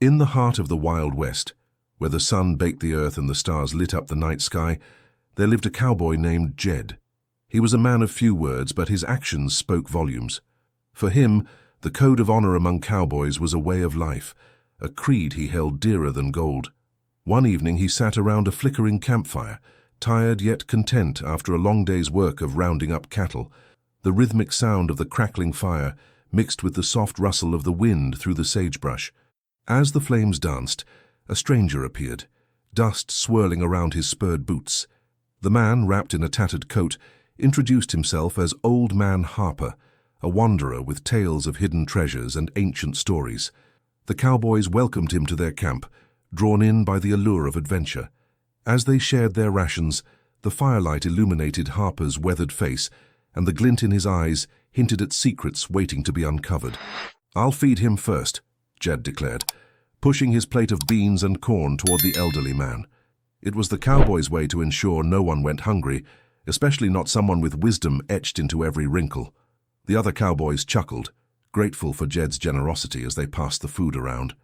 In the heart of the Wild West, where the sun baked the earth and the stars lit up the night sky, there lived a cowboy named Jed. He was a man of few words, but his actions spoke volumes. For him, the code of honor among cowboys was a way of life, a creed he held dearer than gold. One evening he sat around a flickering campfire, tired yet content after a long day's work of rounding up cattle. The rhythmic sound of the crackling fire mixed with the soft rustle of the wind through the sagebrush. As the flames danced, a stranger appeared, dust swirling around his spurred boots. The man, wrapped in a tattered coat, introduced himself as Old Man Harper, a wanderer with tales of hidden treasures and ancient stories. The cowboys welcomed him to their camp, drawn in by the allure of adventure. As they shared their rations, the firelight illuminated Harper's weathered face, and the glint in his eyes hinted at secrets waiting to be uncovered. "I'll feed him first," Jed declared, pushing his plate of beans and corn toward the elderly man. It was the cowboy's way to ensure no one went hungry, especially not someone with wisdom etched into every wrinkle. The other cowboys chuckled, grateful for Jed's generosity as they passed the food around.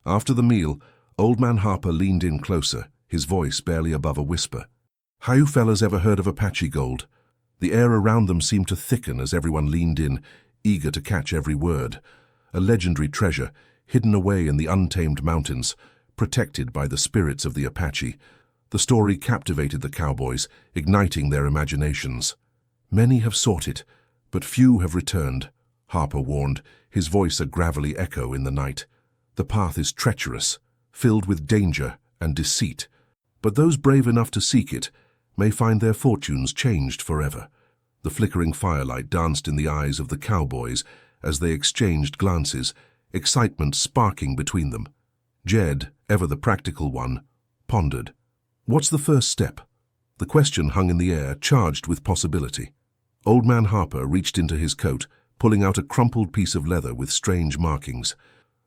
After the meal, Old Man Harper leaned in closer, his voice barely above a whisper. "How you fellas ever heard of Apache gold?" The air around them seemed to thicken as everyone leaned in, eager to catch every word. A legendary treasure, hidden away in the untamed mountains, protected by the spirits of the Apache. The story captivated the cowboys, igniting their imaginations. "Many have sought it, but few have returned," Harper warned, his voice a gravelly echo in the night. "The path is treacherous, filled with danger and deceit, but those brave enough to seek it may find their fortunes changed forever." The flickering firelight danced in the eyes of the cowboys as they exchanged glances, excitement sparking between them. Jed, ever the practical one, pondered. What's the first step? The question hung in the air, charged with possibility. Old Man Harper reached into his coat, pulling out a crumpled piece of leather with strange markings.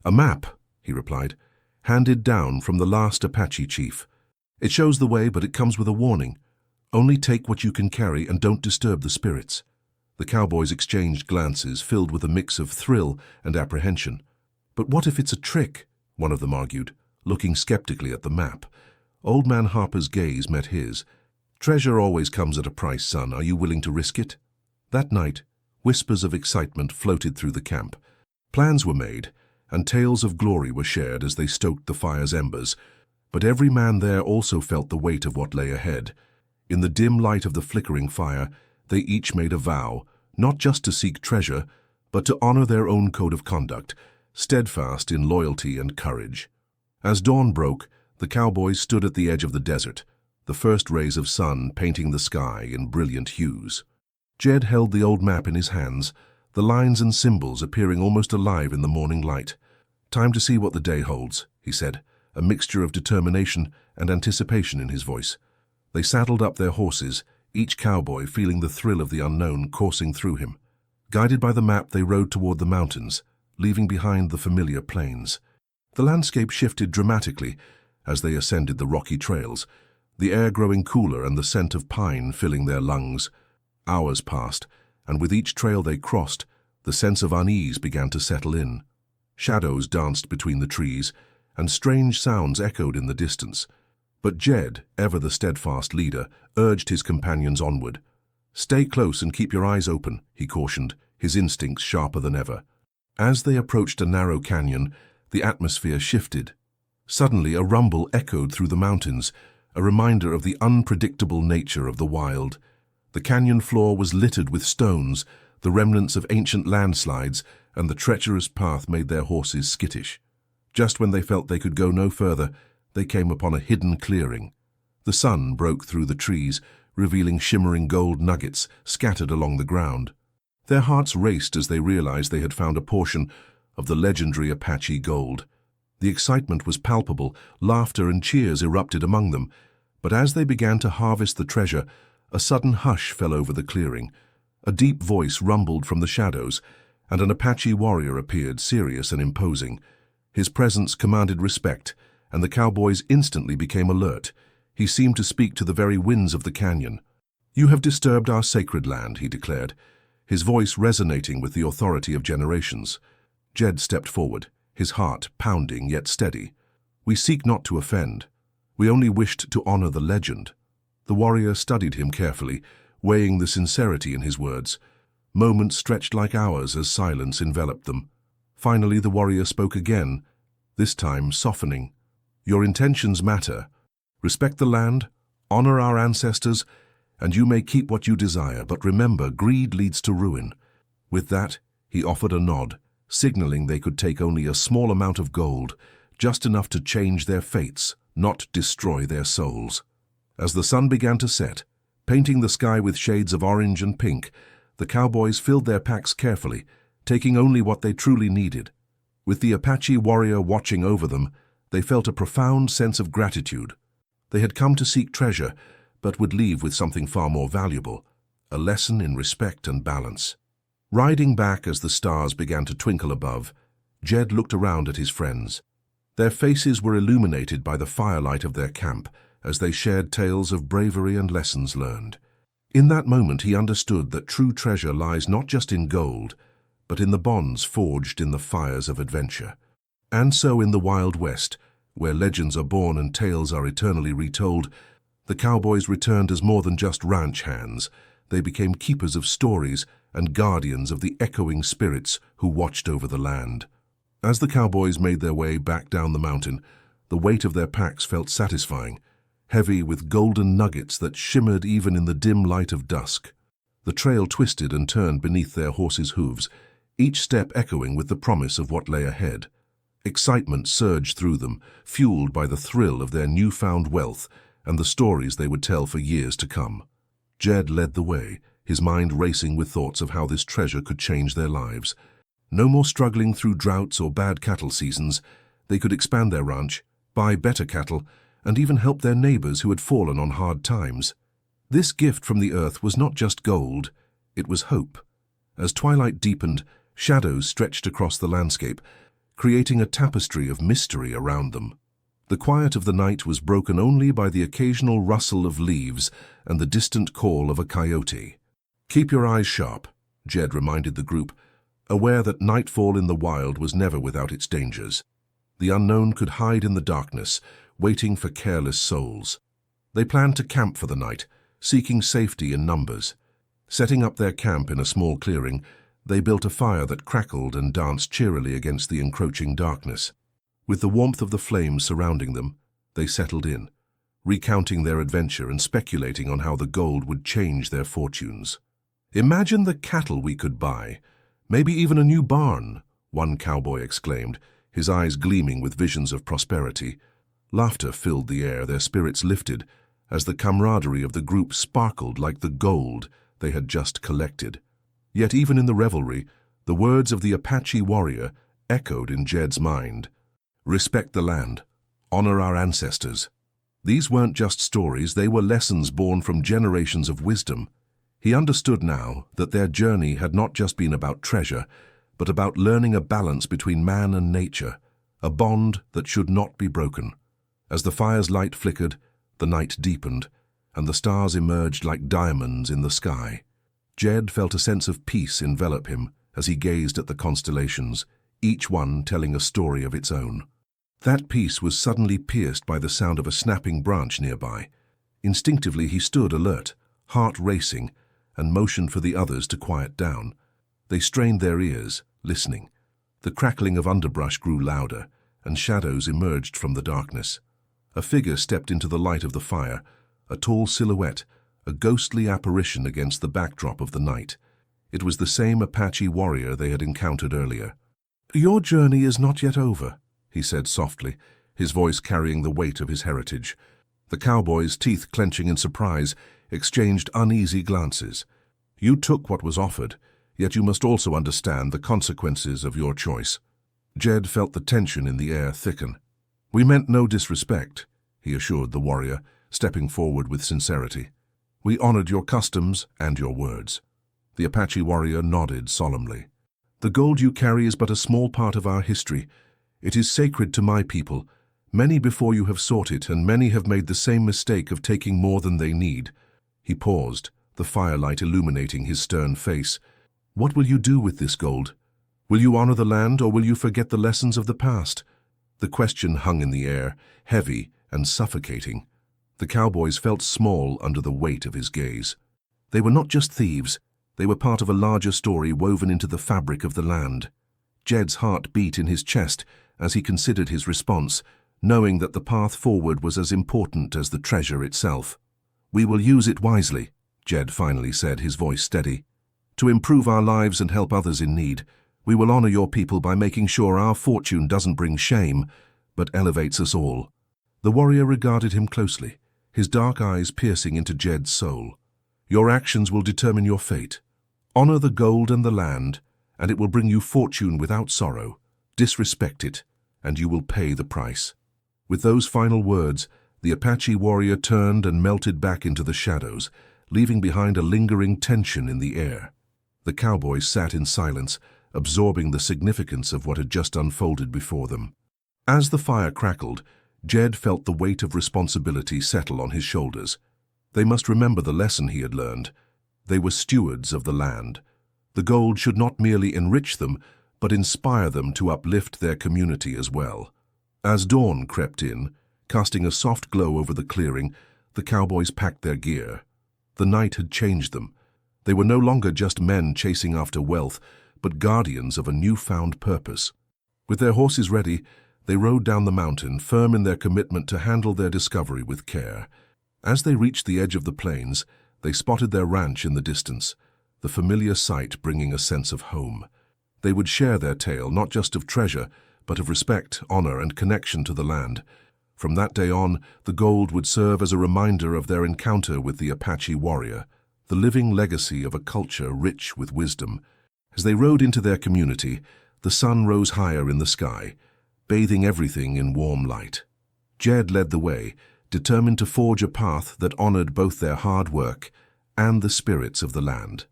"A map," he replied, "handed down from the last Apache chief. It shows the way, but it comes with a warning. Only take what you can carry and don't disturb the spirits." The cowboys exchanged glances filled with a mix of thrill and apprehension. "But what if it's a trick?" one of them argued, looking skeptically at the map. Old Man Harper's gaze met his. "Treasure always comes at a price, son. Are you willing to risk it?" That night, whispers of excitement floated through the camp. Plans were made, and tales of glory were shared as they stoked the fire's embers. But every man there also felt the weight of what lay ahead. In the dim light of the flickering fire, they each made a vow, not just to seek treasure, but to honor their own code of conduct, steadfast in loyalty and courage. As dawn broke, the cowboys stood at the edge of the desert, the first rays of sun painting the sky in brilliant hues. Jed held the old map in his hands, the lines and symbols appearing almost alive in the morning light. "Time to see what the day holds," he said, a mixture of determination and anticipation in his voice. They saddled up their horses, each cowboy feeling the thrill of the unknown coursing through him. Guided by the map, they rode toward the mountains, leaving behind the familiar plains. The landscape shifted dramatically as they ascended the rocky trails, the air growing cooler and the scent of pine filling their lungs. Hours passed, and with each trail they crossed, the sense of unease began to settle in. Shadows danced between the trees, and strange sounds echoed in the distance. But Jed, ever the steadfast leader, urged his companions onward. "Stay close and keep your eyes open," he cautioned, his instincts sharper than ever. As they approached a narrow canyon, the atmosphere shifted. Suddenly a rumble echoed through the mountains, a reminder of the unpredictable nature of the wild. The canyon floor was littered with stones, the remnants of ancient landslides, and the treacherous path made their horses skittish. Just when they felt they could go no further, they came upon a hidden clearing. The sun broke through the trees, revealing shimmering gold nuggets scattered along the ground. Their hearts raced as they realized they had found a portion of the legendary Apache gold. The excitement was palpable, laughter and cheers erupted among them, but as they began to harvest the treasure, a sudden hush fell over the clearing. A deep voice rumbled from the shadows, and an Apache warrior appeared, serious and imposing. His presence commanded respect, and the cowboys instantly became alert. He seemed to speak to the very winds of the canyon. "You have disturbed our sacred land," he declared, his voice resonating with the authority of generations. Jed stepped forward, his heart pounding yet steady. "We seek not to offend. We only wished to honor the legend." The warrior studied him carefully, weighing the sincerity in his words. Moments stretched like hours as silence enveloped them. Finally, the warrior spoke again, this time softening. "Your intentions matter. Respect the land, honor our ancestors, and you may keep what you desire, but remember, greed leads to ruin." With that, he offered a nod, signaling they could take only a small amount of gold, just enough to change their fates, not destroy their souls. As the sun began to set, painting the sky with shades of orange and pink, the cowboys filled their packs carefully, taking only what they truly needed. With the Apache warrior watching over them, they felt a profound sense of gratitude. They had come to seek treasure, but would leave with something far more valuable, a lesson in respect and balance. Riding back as the stars began to twinkle above, Jed looked around at his friends. Their faces were illuminated by the firelight of their camp as they shared tales of bravery and lessons learned. In that moment he understood that true treasure lies not just in gold, but in the bonds forged in the fires of adventure. And so in the Wild West, where legends are born and tales are eternally retold, the cowboys returned as more than just ranch hands. They became keepers of stories and guardians of the echoing spirits who watched over the land. As the cowboys made their way back down the mountain, the weight of their packs felt satisfying, heavy with golden nuggets that shimmered even in the dim light of dusk. The trail twisted and turned beneath their horses' hooves, each step echoing with the promise of what lay ahead. Excitement surged through them, fueled by the thrill of their newfound wealth and the stories they would tell for years to come. Jed led the way, his mind racing with thoughts of how this treasure could change their lives. No more struggling through droughts or bad cattle seasons. They could expand their ranch, buy better cattle, and even help their neighbors who had fallen on hard times. This gift from the earth was not just gold, it was hope. As twilight deepened, shadows stretched across the landscape, creating a tapestry of mystery around them. The quiet of the night was broken only by the occasional rustle of leaves and the distant call of a coyote. "Keep your eyes sharp," Jed reminded the group, aware that nightfall in the wild was never without its dangers. The unknown could hide in the darkness, waiting for careless souls. They planned to camp for the night, seeking safety in numbers. Setting up their camp in a small clearing, they built a fire that crackled and danced cheerily against the encroaching darkness. With the warmth of the flames surrounding them, they settled in, recounting their adventure and speculating on how the gold would change their fortunes. "Imagine the cattle we could buy, maybe even a new barn," one cowboy exclaimed, his eyes gleaming with visions of prosperity. Laughter filled the air, their spirits lifted, as the camaraderie of the group sparkled like the gold they had just collected. Yet even in the revelry, the words of the Apache warrior echoed in Jed's mind. "Respect the land. Honor our ancestors." These weren't just stories, they were lessons born from generations of wisdom. He understood now that their journey had not just been about treasure, but about learning a balance between man and nature, a bond that should not be broken. As the fire's light flickered, the night deepened, and the stars emerged like diamonds in the sky. Jed felt a sense of peace envelop him as he gazed at the constellations, each one telling a story of its own. That peace was suddenly pierced by the sound of a snapping branch nearby. Instinctively he stood alert, heart racing, and motioned for the others to quiet down. They strained their ears, listening. The crackling of underbrush grew louder, and shadows emerged from the darkness. A figure stepped into the light of the fire, a tall silhouette, a ghostly apparition against the backdrop of the night. It was the same Apache warrior they had encountered earlier. "Your journey is not yet over," he said softly, his voice carrying the weight of his heritage. The cowboys, teeth clenching in surprise, exchanged uneasy glances. "You took what was offered, yet you must also understand the consequences of your choice." Jed felt the tension in the air thicken. "We meant no disrespect," he assured the warrior, stepping forward with sincerity. "We honored your customs and your words." The Apache warrior nodded solemnly. "The gold you carry is but a small part of our history. It is sacred to my people. Many before you have sought it, and many have made the same mistake of taking more than they need." He paused, the firelight illuminating his stern face. "What will you do with this gold?" Will you honor the land, or will you forget the lessons of the past? The question hung in the air, heavy and suffocating. The cowboys felt small under the weight of his gaze. They were not just thieves. They were part of a larger story woven into the fabric of the land. Jed's heart beat in his chest as he considered his response, knowing that the path forward was as important as the treasure itself. "We will use it wisely," Jed finally said, his voice steady. "To improve our lives and help others in need. We will honor your people by making sure our fortune doesn't bring shame, but elevates us all." The warrior regarded him closely, his dark eyes piercing into Jed's soul. "Your actions will determine your fate. Honor the gold and the land, and it will bring you fortune without sorrow. Disrespect it, and you will pay the price." With those final words, the Apache warrior turned and melted back into the shadows, leaving behind a lingering tension in the air. The cowboys sat in silence, absorbing the significance of what had just unfolded before them. As the fire crackled, Jed felt the weight of responsibility settle on his shoulders. They must remember the lesson he had learned. They were stewards of the land. The gold should not merely enrich them, but inspire them to uplift their community as well. As dawn crept in, casting a soft glow over the clearing, the cowboys packed their gear. The night had changed them. They were no longer just men chasing after wealth, but guardians of a newfound purpose. With their horses ready, they rode down the mountain, firm in their commitment to handle their discovery with care. As they reached the edge of the plains, they spotted their ranch in the distance, the familiar sight bringing a sense of home. They would share their tale not just of treasure, but of respect, honor, and connection to the land. From that day on, the gold would serve as a reminder of their encounter with the Apache warrior, the living legacy of a culture rich with wisdom. As they rode into their community, the sun rose higher in the sky, bathing everything in warm light. Jed led the way, determined to forge a path that honored both their hard work and the spirits of the land.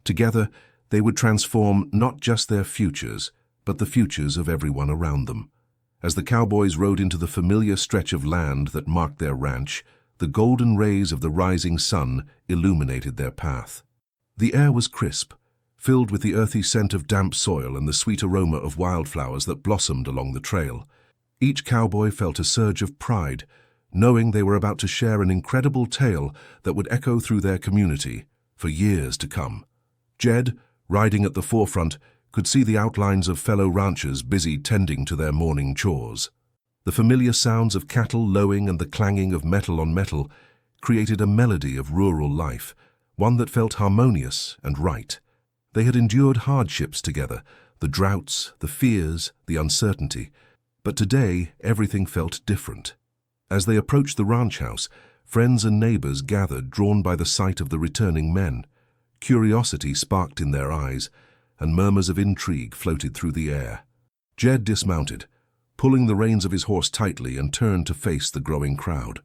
Together, they would transform not just their futures, but the futures of everyone around them. As the cowboys rode into the familiar stretch of land that marked their ranch, the golden rays of the rising sun illuminated their path. The air was crisp, filled with the earthy scent of damp soil and the sweet aroma of wildflowers that blossomed along the trail. Each cowboy felt a surge of pride, knowing they were about to share an incredible tale that would echo through their community for years to come. Jed, riding at the forefront, could see the outlines of fellow ranchers busy tending to their morning chores. The familiar sounds of cattle lowing and the clanging of metal on metal created a melody of rural life, one that felt harmonious and right. They had endured hardships together, the droughts, the fears, the uncertainty, but today everything felt different. As they approached the ranch house, friends and neighbors gathered, drawn by the sight of the returning men. Curiosity sparked in their eyes, and murmurs of intrigue floated through the air. Jed dismounted, pulling the reins of his horse tightly, and turned to face the growing crowd.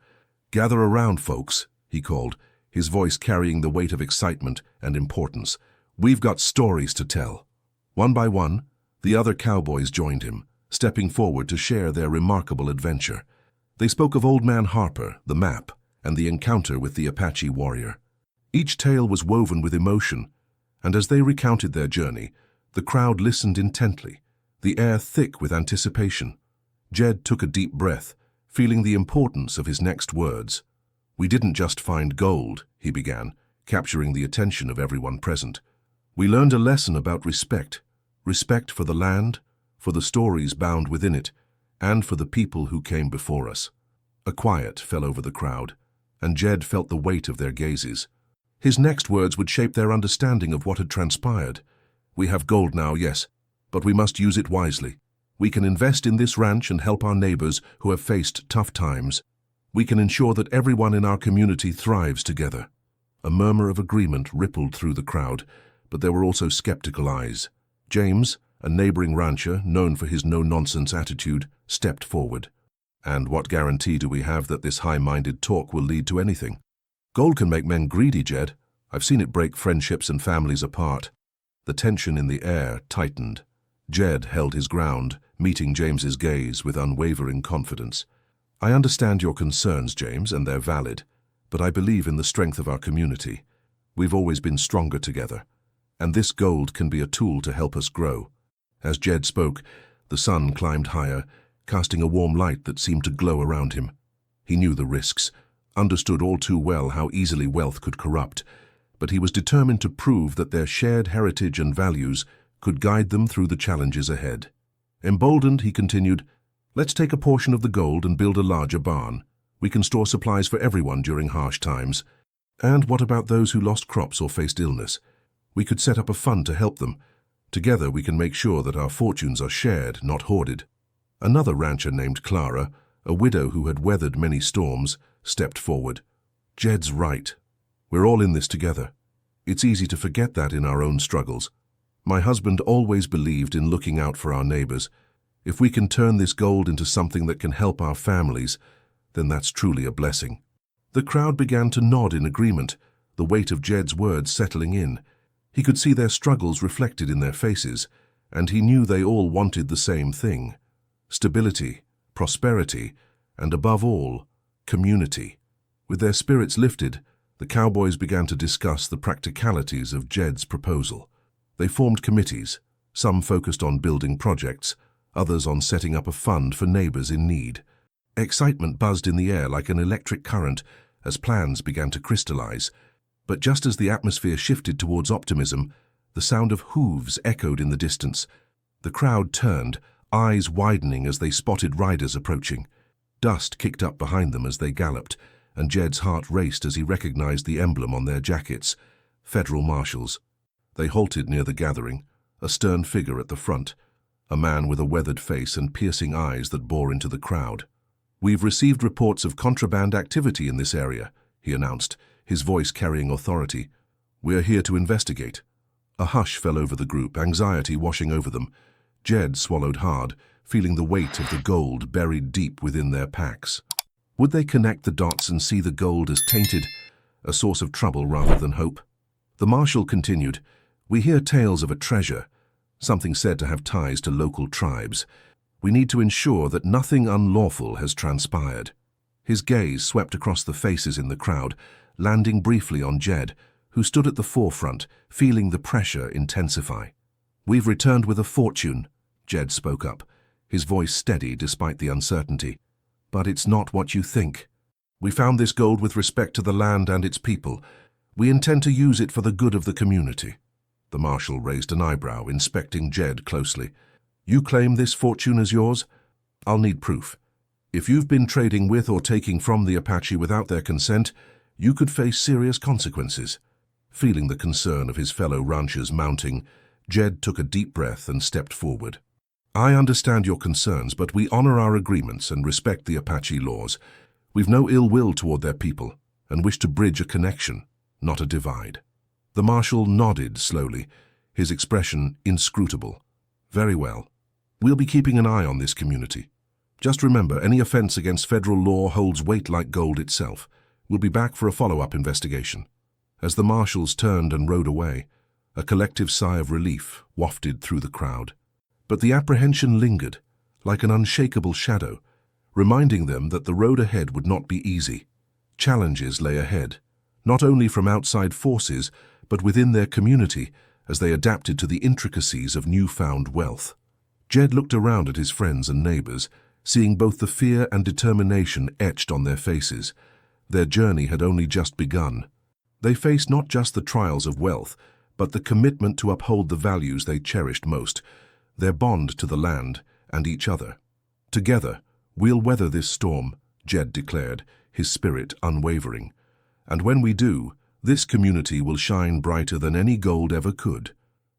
"Gather around, folks," he called, his voice carrying the weight of excitement and importance. "We've got stories to tell." One by one, the other cowboys joined him, stepping forward to share their remarkable adventure. They spoke of Old Man Harper, the map, and the encounter with the Apache warrior. Each tale was woven with emotion, and as they recounted their journey, the crowd listened intently, the air thick with anticipation. Jed took a deep breath, feeling the importance of his next words. "We didn't just find gold," he began, capturing the attention of everyone present. "We learned a lesson about respect for the land, for the stories bound within it, and for the people who came before us." A quiet fell over the crowd, and Jed felt the weight of their gazes. His next words would shape their understanding of what had transpired. "We have gold now, yes, but we must use it wisely. We can invest in this ranch and help our neighbors who have faced tough times. We can ensure that everyone in our community thrives together." A murmur of agreement rippled through the crowd, but there were also skeptical eyes. James, a neighboring rancher known for his no-nonsense attitude, stepped forward. "And what guarantee do we have that this high-minded talk will lead to anything? Gold can make men greedy, Jed. I've seen it break friendships and families apart." The tension in the air tightened. Jed held his ground, meeting James's gaze with unwavering confidence. "I understand your concerns, James, and they're valid, but I believe in the strength of our community. We've always been stronger together, and this gold can be a tool to help us grow." As Jed spoke, the sun climbed higher, casting a warm light that seemed to glow around him. He knew the risks, understood all too well how easily wealth could corrupt, but he was determined to prove that their shared heritage and values could guide them through the challenges ahead. Emboldened, he continued, "Let's take a portion of the gold and build a larger barn. We can store supplies for everyone during harsh times. And what about those who lost crops or faced illness? We could set up a fund to help them. Together we can make sure that our fortunes are shared, not hoarded." Another rancher named Clara, a widow who had weathered many storms, stepped forward. "Jed's right. We're all in this together. It's easy to forget that in our own struggles. My husband always believed in looking out for our neighbors. If we can turn this gold into something that can help our families, then that's truly a blessing." The crowd began to nod in agreement, the weight of Jed's words settling in. He could see their struggles reflected in their faces, and he knew they all wanted the same thing: stability, prosperity, and above all, community. With their spirits lifted, the cowboys began to discuss the practicalities of Jed's proposal. They formed committees, some focused on building projects, others on setting up a fund for neighbors in need. Excitement buzzed in the air like an electric current as plans began to crystallize. But just as the atmosphere shifted towards optimism, the sound of hooves echoed in the distance. The crowd turned, eyes widening as they spotted riders approaching. Dust kicked up behind them as they galloped, and Jed's heart raced as he recognized the emblem on their jackets: Federal Marshals. They halted near the gathering, a stern figure at the front, a man with a weathered face and piercing eyes that bore into the crowd. "We've received reports of contraband activity in this area," he announced, his voice carrying authority. "We're here to investigate." A hush fell over the group, anxiety washing over them. Jed swallowed hard, feeling the weight of the gold buried deep within their packs. Would they connect the dots and see the gold as tainted, a source of trouble rather than hope? The marshal continued, "We hear tales of a treasure, something said to have ties to local tribes. We need to ensure that nothing unlawful has transpired." His gaze swept across the faces in the crowd, landing briefly on Jed, who stood at the forefront, feeling the pressure intensify. "We've returned with a fortune," Jed spoke up, his voice steady despite the uncertainty. "But it's not what you think. We found this gold with respect to the land and its people. We intend to use it for the good of the community." The marshal raised an eyebrow, inspecting Jed closely. "You claim this fortune as yours? I'll need proof. If you've been trading with or taking from the Apache without their consent, you could face serious consequences." Feeling the concern of his fellow ranchers mounting, Jed took a deep breath and stepped forward. "I understand your concerns, but we honor our agreements and respect the Apache laws. We've no ill will toward their people and wish to bridge a connection, not a divide." The marshal nodded slowly, his expression inscrutable. "Very well. We'll be keeping an eye on this community. Just remember, any offense against federal law holds weight like gold itself. We'll be back for a follow-up investigation." As the marshals turned and rode away, a collective sigh of relief wafted through the crowd. But the apprehension lingered, like an unshakable shadow, reminding them that the road ahead would not be easy. Challenges lay ahead, not only from outside forces, but within their community as they adapted to the intricacies of newfound wealth. Jed looked around at his friends and neighbors, seeing both the fear and determination etched on their faces. Their journey had only just begun. They faced not just the trials of wealth, but the commitment to uphold the values they cherished most, their bond to the land and each other. "Together, we'll weather this storm," Jed declared, his spirit unwavering. "And when we do, this community will shine brighter than any gold ever could."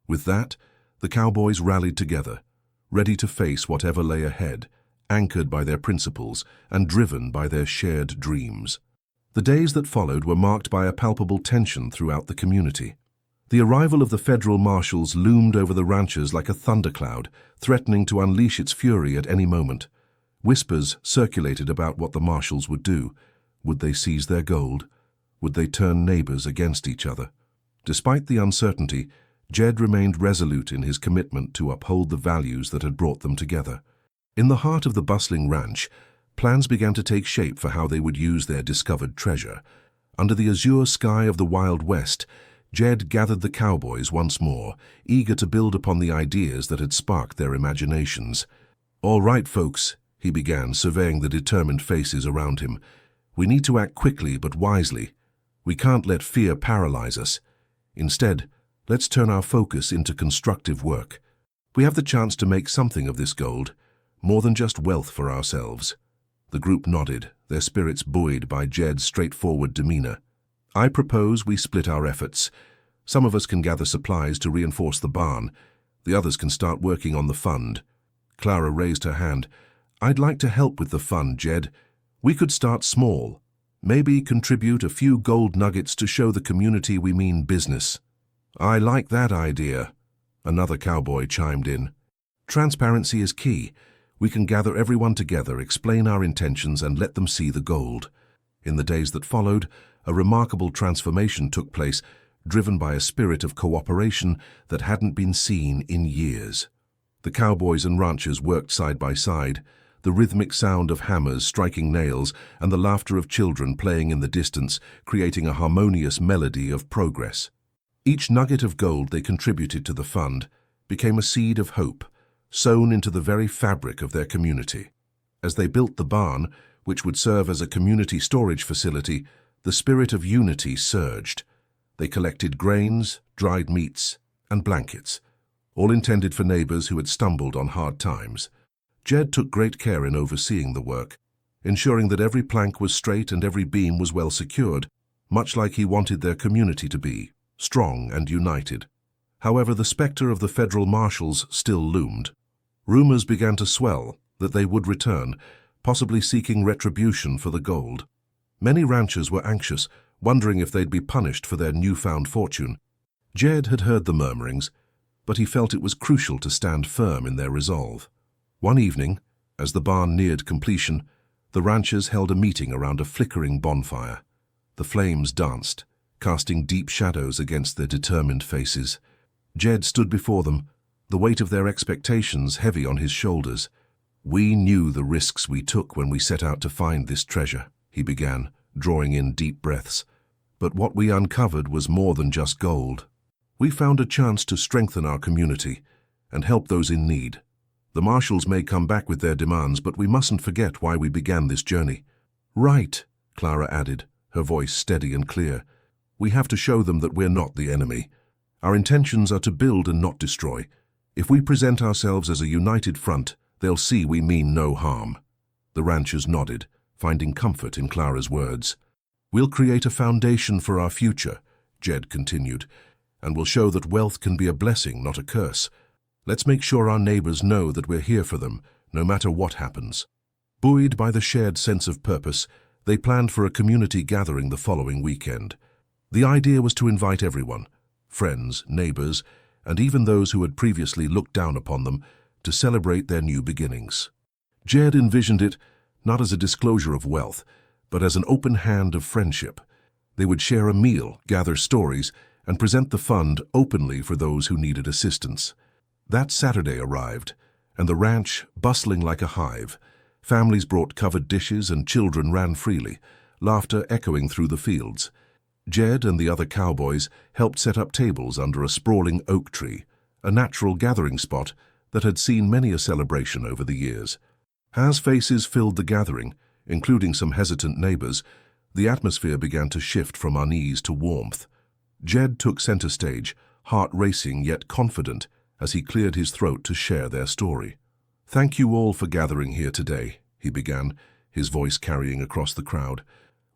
With that, the cowboys rallied together, ready to face whatever lay ahead, anchored by their principles and driven by their shared dreams. The days that followed were marked by a palpable tension throughout the community. The arrival of the federal marshals loomed over the ranchers like a thundercloud, threatening to unleash its fury at any moment. Whispers circulated about what the marshals would do. Would they seize their gold? Would they turn neighbors against each other? Despite the uncertainty, Jed remained resolute in his commitment to uphold the values that had brought them together. In the heart of the bustling ranch, plans began to take shape for how they would use their discovered treasure. Under the azure sky of the Wild West, Jed gathered the cowboys once more, eager to build upon the ideas that had sparked their imaginations. "All right, folks," he began, surveying the determined faces around him. "We need to act quickly but wisely. We can't let fear paralyze us. Instead, let's turn our focus into constructive work. We have the chance to make something of this gold, more than just wealth for ourselves." The group nodded, their spirits buoyed by Jed's straightforward demeanor. "I propose we split our efforts. Some of us can gather supplies to reinforce the barn. The others can start working on the fund." Clara raised her hand. "I'd like to help with the fund, Jed. We could start small. Maybe contribute a few gold nuggets to show the community we mean business." "I like that idea," another cowboy chimed in. "Transparency is key. We can gather everyone together, explain our intentions, and let them see the gold." In the days that followed, a remarkable transformation took place, driven by a spirit of cooperation that hadn't been seen in years. The cowboys and ranchers worked side by side, the rhythmic sound of hammers striking nails and the laughter of children playing in the distance, creating a harmonious melody of progress. Each nugget of gold they contributed to the fund became a seed of hope, sown into the very fabric of their community. As they built the barn, which would serve as a community storage facility, the spirit of unity surged. They collected grains, dried meats, and blankets, all intended for neighbors who had stumbled on hard times. Jed took great care in overseeing the work, ensuring that every plank was straight and every beam was well secured, much like he wanted their community to be, strong and united. However, the specter of the federal marshals still loomed. Rumors began to swell that they would return, possibly seeking retribution for the gold. Many ranchers were anxious, wondering if they'd be punished for their newfound fortune. Jed had heard the murmurings, but he felt it was crucial to stand firm in their resolve. One evening, as the barn neared completion, the ranchers held a meeting around a flickering bonfire. The flames danced, casting deep shadows against their determined faces. Jed stood before them, the weight of their expectations heavy on his shoulders. "We knew the risks we took when we set out to find this treasure," he began, drawing in deep breaths. "But what we uncovered was more than just gold. We found a chance to strengthen our community and help those in need. The marshals may come back with their demands, but we mustn't forget why we began this journey." "Right," Clara added, her voice steady and clear. "We have to show them that we're not the enemy. Our intentions are to build and not destroy. If we present ourselves as a united front, they'll see we mean no harm." The ranchers nodded, finding comfort in Clara's words. "We'll create a foundation for our future," Jed continued, "and we'll show that wealth can be a blessing, not a curse. Let's make sure our neighbors know that we're here for them, no matter what happens." Buoyed by the shared sense of purpose, they planned for a community gathering the following weekend. The idea was to invite everyone, friends, neighbors, and even those who had previously looked down upon them, to celebrate their new beginnings. Jed envisioned it not as a disclosure of wealth, but as an open hand of friendship. They would share a meal, gather stories, and present the fund openly for those who needed assistance. That Saturday arrived, and the ranch bustling like a hive. Families brought covered dishes and children ran freely, laughter echoing through the fields. Jed and the other cowboys helped set up tables under a sprawling oak tree, a natural gathering spot that had seen many a celebration over the years. As faces filled the gathering, including some hesitant neighbors, the atmosphere began to shift from unease to warmth. Jed took center stage, heart racing yet confident, as he cleared his throat to share their story. "Thank you all for gathering here today," he began, his voice carrying across the crowd.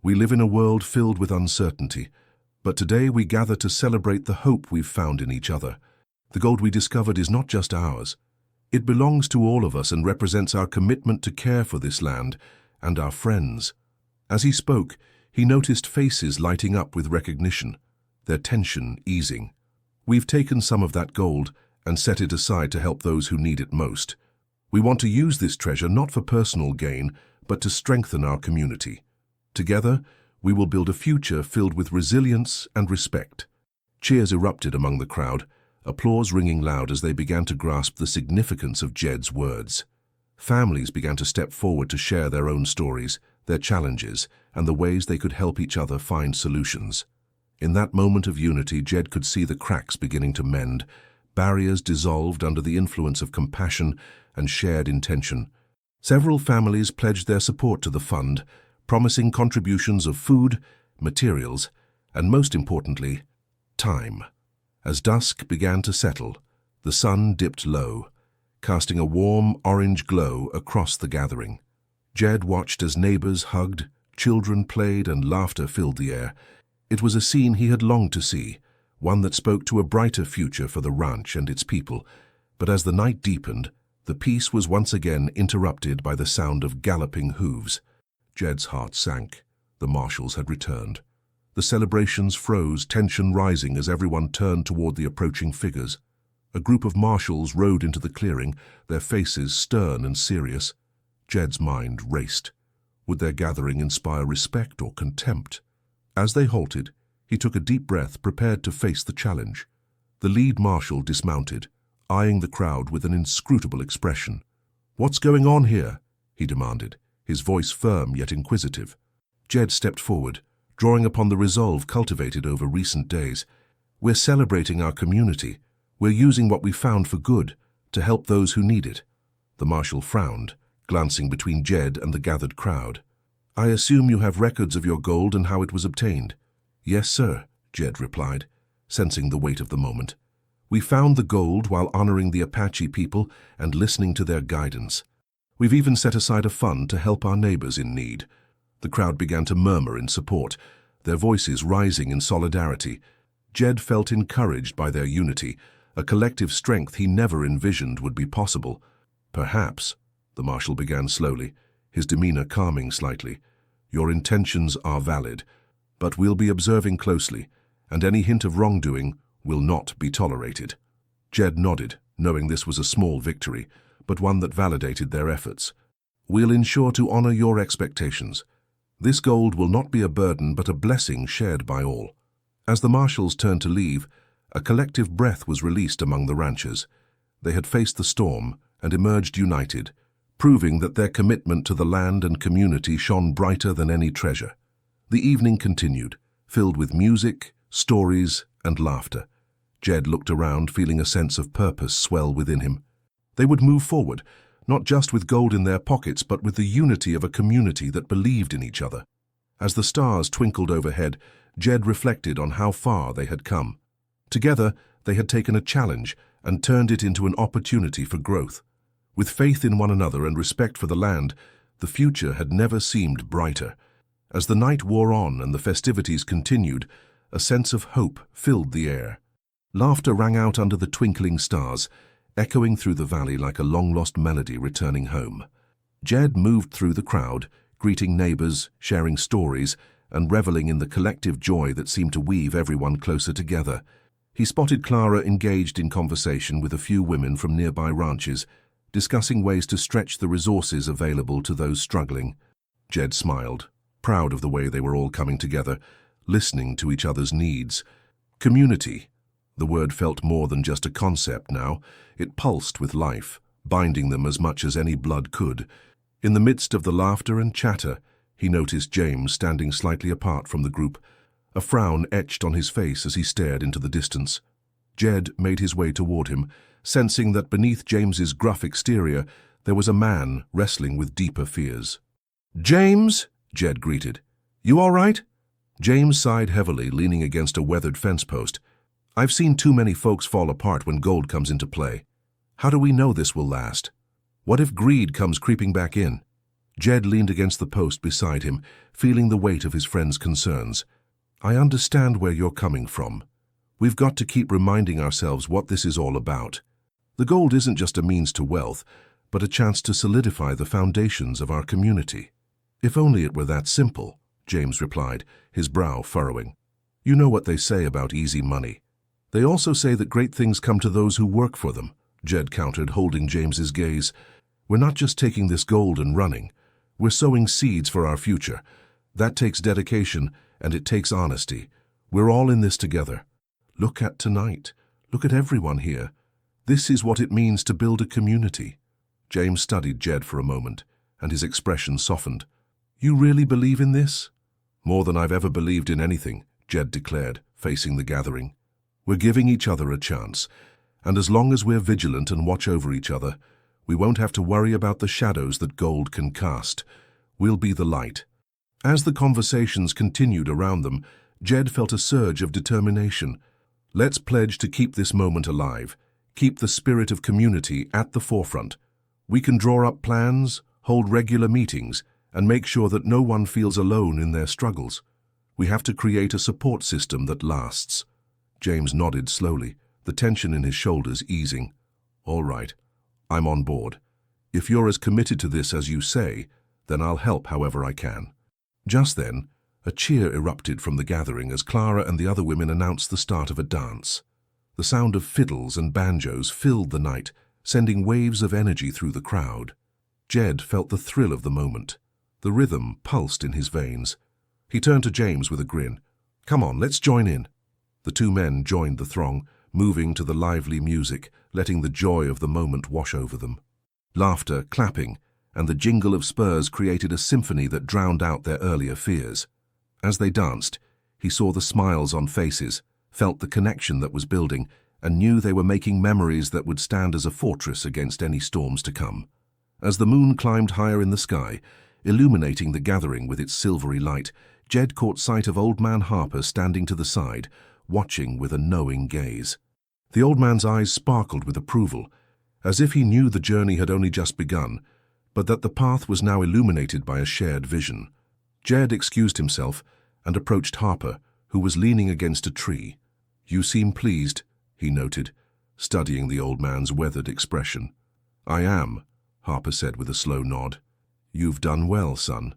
"We live in a world filled with uncertainty, but today we gather to celebrate the hope we've found in each other. The gold we discovered is not just ours. It belongs to all of us and represents our commitment to care for this land and our friends." As he spoke, he noticed faces lighting up with recognition, their tension easing. "We've taken some of that gold and set it aside to help those who need it most. We want to use this treasure not for personal gain, but to strengthen our community. Together, we will build a future filled with resilience and respect." Cheers erupted among the crowd, applause ringing loud as they began to grasp the significance of Jed's words. Families began to step forward to share their own stories, their challenges, and the ways they could help each other find solutions. In that moment of unity, Jed could see the cracks beginning to mend, barriers dissolved under the influence of compassion and shared intention. Several families pledged their support to the fund, promising contributions of food, materials, and most importantly, time. As dusk began to settle, the sun dipped low, casting a warm orange glow across the gathering. Jed watched as neighbors hugged, children played, and laughter filled the air. It was a scene he had longed to see, one that spoke to a brighter future for the ranch and its people. But as the night deepened, the peace was once again interrupted by the sound of galloping hooves. Jed's heart sank. The marshals had returned. The celebrations froze, tension rising as everyone turned toward the approaching figures. A group of marshals rode into the clearing, their faces stern and serious. Jed's mind raced. Would their gathering inspire respect or contempt? As they halted, he took a deep breath, prepared to face the challenge. The lead marshal dismounted, eyeing the crowd with an inscrutable expression. "What's going on here?" he demanded, his voice firm yet inquisitive. Jed stepped forward, drawing upon the resolve cultivated over recent days. "We're celebrating our community. We're using what we found for good, to help those who need it." The marshal frowned, glancing between Jed and the gathered crowd. "I assume you have records of your gold and how it was obtained." "Yes, sir," Jed replied, sensing the weight of the moment. "We found the gold while honoring the Apache people and listening to their guidance. We've even set aside a fund to help our neighbors in need." The crowd began to murmur in support, their voices rising in solidarity. Jed felt encouraged by their unity, a collective strength he never envisioned would be possible. "Perhaps," the marshal began slowly, his demeanor calming slightly, "your intentions are valid, but we'll be observing closely, and any hint of wrongdoing will not be tolerated." Jed nodded, knowing this was a small victory, but one that validated their efforts. "We'll ensure to honor your expectations. This gold will not be a burden but a blessing shared by all." As the marshals turned to leave, a collective breath was released among the ranchers. They had faced the storm and emerged united, proving that their commitment to the land and community shone brighter than any treasure. The evening continued, filled with music, stories, and laughter. Jed looked around, feeling a sense of purpose swell within him. They would move forward, not just with gold in their pockets, but with the unity of a community that believed in each other. As the stars twinkled overhead, Jed reflected on how far they had come. Together, they had taken a challenge and turned it into an opportunity for growth. With faith in one another and respect for the land, the future had never seemed brighter. As the night wore on and the festivities continued, a sense of hope filled the air. Laughter rang out under the twinkling stars, echoing through the valley like a long-lost melody returning home. Jed moved through the crowd, greeting neighbors, sharing stories, and reveling in the collective joy that seemed to weave everyone closer together. He spotted Clara engaged in conversation with a few women from nearby ranches, discussing ways to stretch the resources available to those struggling. Jed smiled, proud of the way they were all coming together, listening to each other's needs. Community. The word felt more than just a concept now. It pulsed with life, binding them as much as any blood could. In the midst of the laughter and chatter, he noticed James standing slightly apart from the group, a frown etched on his face as he stared into the distance. Jed made his way toward him, sensing that beneath James's gruff exterior there was a man wrestling with deeper fears. "James," Jed greeted. "You all right?" James sighed heavily, leaning against a weathered fence post. "I've seen too many folks fall apart when gold comes into play. How do we know this will last? What if greed comes creeping back in?" Jed leaned against the post beside him, feeling the weight of his friend's concerns. "I understand where you're coming from. We've got to keep reminding ourselves what this is all about. The gold isn't just a means to wealth, but a chance to solidify the foundations of our community." "If only it were that simple," James replied, his brow furrowing. "You know what they say about easy money. They also say that great things come to those who work for them," Jed countered, holding James's gaze. "We're not just taking this gold and running. We're sowing seeds for our future. That takes dedication, and it takes honesty. We're all in this together. Look at tonight. Look at everyone here. This is what it means to build a community." James studied Jed for a moment, and his expression softened. "You really believe in this?" "More than I've ever believed in anything," Jed declared, facing the gathering. "We're giving each other a chance, and as long as we're vigilant and watch over each other, we won't have to worry about the shadows that gold can cast. We'll be the light." As the conversations continued around them, Jed felt a surge of determination. Let's pledge to keep this moment alive, keep the spirit of community at the forefront. We can draw up plans, hold regular meetings, and make sure that no one feels alone in their struggles. We have to create a support system that lasts. James nodded slowly, the tension in his shoulders easing. "All right, I'm on board. If you're as committed to this as you say, then I'll help however I can." Just then, a cheer erupted from the gathering as Clara and the other women announced the start of a dance. The sound of fiddles and banjos filled the night, sending waves of energy through the crowd. Jed felt the thrill of the moment. The rhythm pulsed in his veins. He turned to James with a grin. "Come on, let's join in." The two men joined the throng, moving to the lively music, letting the joy of the moment wash over them. Laughter, clapping, and the jingle of spurs created a symphony that drowned out their earlier fears. As they danced, he saw the smiles on faces, felt the connection that was building, and knew they were making memories that would stand as a fortress against any storms to come. As the moon climbed higher in the sky, illuminating the gathering with its silvery light, Jed caught sight of Old Man Harper standing to the side, watching with a knowing gaze. The old man's eyes sparkled with approval, as if he knew the journey had only just begun, but that the path was now illuminated by a shared vision. Jed excused himself and approached Harper, who was leaning against a tree. "You seem pleased," he noted, studying the old man's weathered expression. "I am," Harper said with a slow nod. "You've done well, son.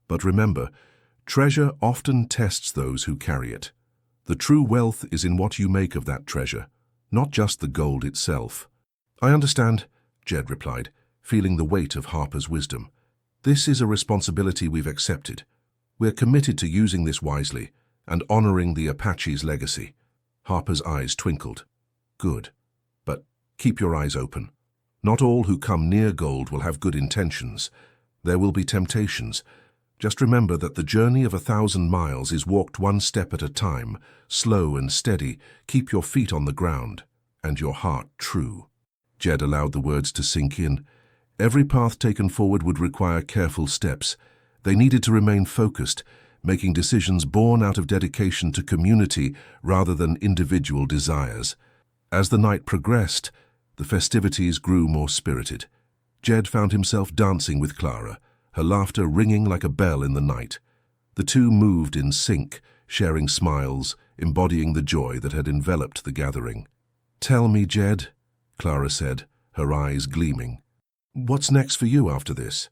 But remember, treasure often tests those who carry it. The true wealth is in what you make of that treasure, not just the gold itself." "I understand," Jed replied, feeling the weight of Harper's wisdom. "This is a responsibility we've accepted. We're committed to using this wisely and honoring the Apache's legacy." Harper's eyes twinkled. "Good. But keep your eyes open. Not all who come near gold will have good intentions. There will be temptations. Just remember that the journey of 1,000 miles is walked one step at a time, slow and steady. Keep your feet on the ground and your heart true." Jed allowed the words to sink in. Every path taken forward would require careful steps. They needed to remain focused, making decisions born out of dedication to community rather than individual desires. As the night progressed, the festivities grew more spirited. Jed found himself dancing with Clara, her laughter ringing like a bell in the night. The two moved in sync, sharing smiles, embodying the joy that had enveloped the gathering. "Tell me, Jed," Clara said, her eyes gleaming. "What's next for you after this?"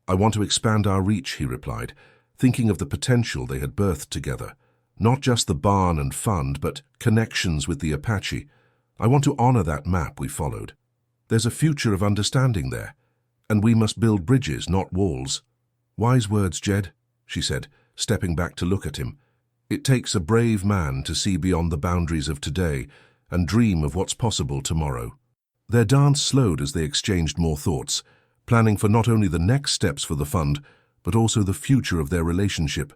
"I want to expand our reach," he replied, thinking of the potential they had birthed together. Not just the barn and fund, but connections with the Apache. I want to honor that map we followed. There's a future of understanding there, and we must build bridges, not walls." "Wise words, Jed," she said, stepping back to look at him. "It takes a brave man to see beyond the boundaries of today and dream of what's possible tomorrow." Their dance slowed as they exchanged more thoughts, planning for not only the next steps for the fund, but also the future of their relationship.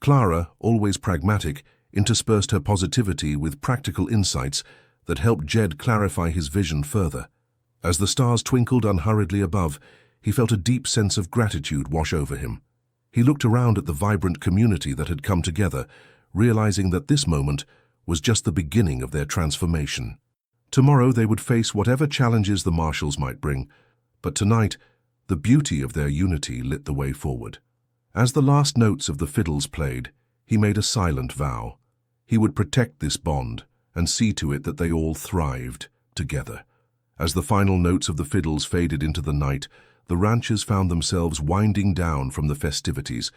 Clara, always pragmatic, interspersed her positivity with practical insights that helped Jed clarify his vision further. As the stars twinkled unhurriedly above, he felt a deep sense of gratitude wash over him. He looked around at the vibrant community that had come together, realizing that this moment was just the beginning of their transformation. Tomorrow they would face whatever challenges the marshals might bring, but tonight, the beauty of their unity lit the way forward. As the last notes of the fiddles played, he made a silent vow. He would protect this bond and see to it that they all thrived together. As the final notes of the fiddles faded into the night, the ranchers found themselves winding down from the festivities,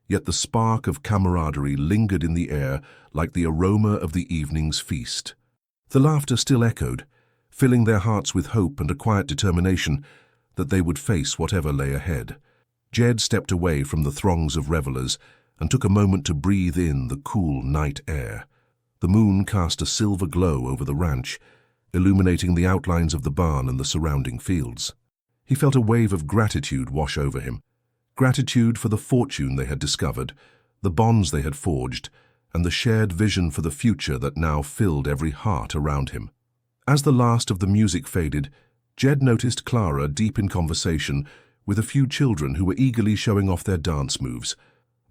yet the spark of camaraderie lingered in the air like the aroma of the evening's feast. The laughter still echoed, filling their hearts with hope and a quiet determination that they would face whatever lay ahead. Jed stepped away from the throngs of revelers and took a moment to breathe in the cool night air. The moon cast a silver glow over the ranch, illuminating the outlines of the barn and the surrounding fields. He felt a wave of gratitude wash over him. Gratitude for the fortune they had discovered, the bonds they had forged, and the shared vision for the future that now filled every heart around him. As the last of the music faded, Jed noticed Clara deep in conversation with a few children who were eagerly showing off their dance moves.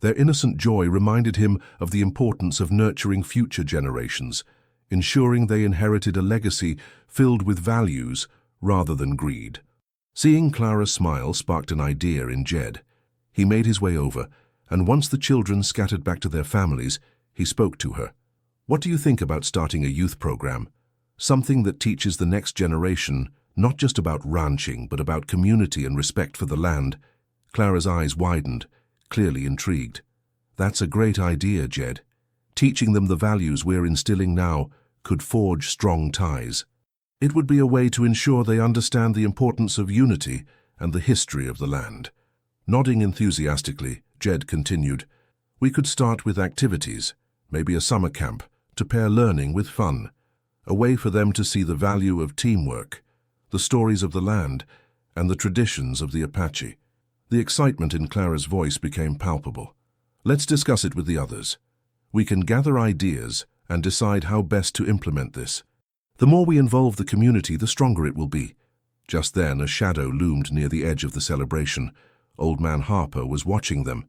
Their innocent joy reminded him of the importance of nurturing future generations, ensuring they inherited a legacy filled with values rather than greed. Seeing Clara smile sparked an idea in Jed. He made his way over, and once the children scattered back to their families, he spoke to her. "What do you think about starting a youth program? Something that teaches the next generation not just about ranching, but about community and respect for the land." Clara's eyes widened, clearly intrigued. "That's a great idea, Jed. Teaching them the values we're instilling now could forge strong ties. It would be a way to ensure they understand the importance of unity and the history of the land." Nodding enthusiastically, Jed continued, "We could start with activities, maybe a summer camp, to pair learning with fun. A way for them to see the value of teamwork, the stories of the land, and the traditions of the Apache." The excitement in Clara's voice became palpable. "Let's discuss it with the others. We can gather ideas and decide how best to implement this. The more we involve the community, the stronger it will be." Just then, a shadow loomed near the edge of the celebration. Old Man Harper was watching them.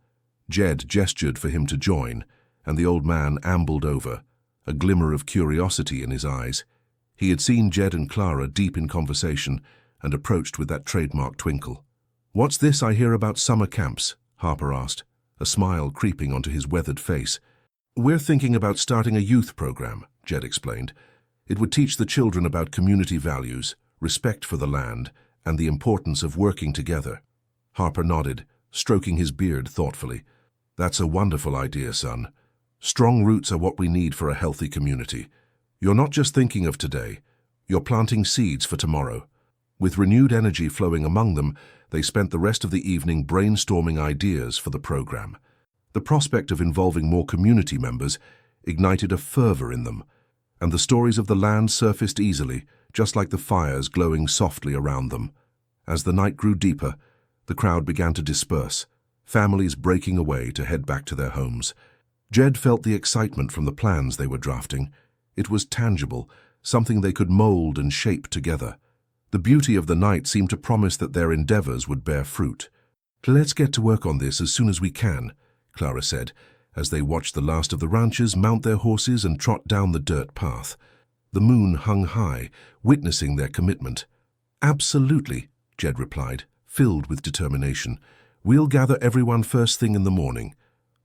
Jed gestured for him to join, and the old man ambled over, a glimmer of curiosity in his eyes. He had seen Jed and Clara deep in conversation and approached with that trademark twinkle. "What's this I hear about summer camps?" Harper asked, a smile creeping onto his weathered face. "We're thinking about starting a youth program," Jed explained. "It would teach the children about community values, respect for the land, and the importance of working together." Harper nodded, stroking his beard thoughtfully. "That's a wonderful idea, son. Strong roots are what we need for a healthy community. You're not just thinking of today, you're planting seeds for tomorrow." With renewed energy flowing among them, they spent the rest of the evening brainstorming ideas for the program. The prospect of involving more community members ignited a fervor in them, and the stories of the land surfaced easily, just like the fires glowing softly around them. As the night grew deeper, the crowd began to disperse, families breaking away to head back to their homes. Jed felt the excitement from the plans they were drafting. It was tangible, something they could mold and shape together. The beauty of the night seemed to promise that their endeavors would bear fruit. "Let's get to work on this as soon as we can," Clara said, as they watched the last of the ranchers mount their horses and trot down the dirt path. The moon hung high, witnessing their commitment. "Absolutely," Jed replied, filled with determination. "We'll gather everyone first thing in the morning.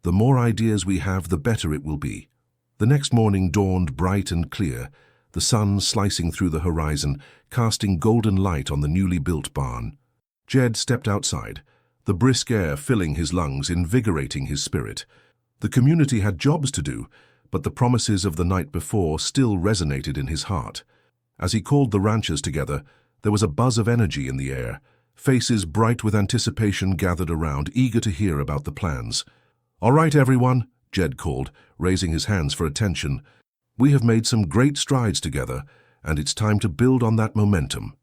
The more ideas we have, the better it will be." The next morning dawned bright and clear, the sun slicing through the horizon, casting golden light on the newly built barn. Jed stepped outside, the brisk air filling his lungs, invigorating his spirit. The community had jobs to do, but the promises of the night before still resonated in his heart. As he called the ranchers together, there was a buzz of energy in the air. Faces bright with anticipation gathered around, eager to hear about the plans. "All right, everyone," Jed called, raising his hands for attention. "We have made some great strides together, and it's time to build on that momentum."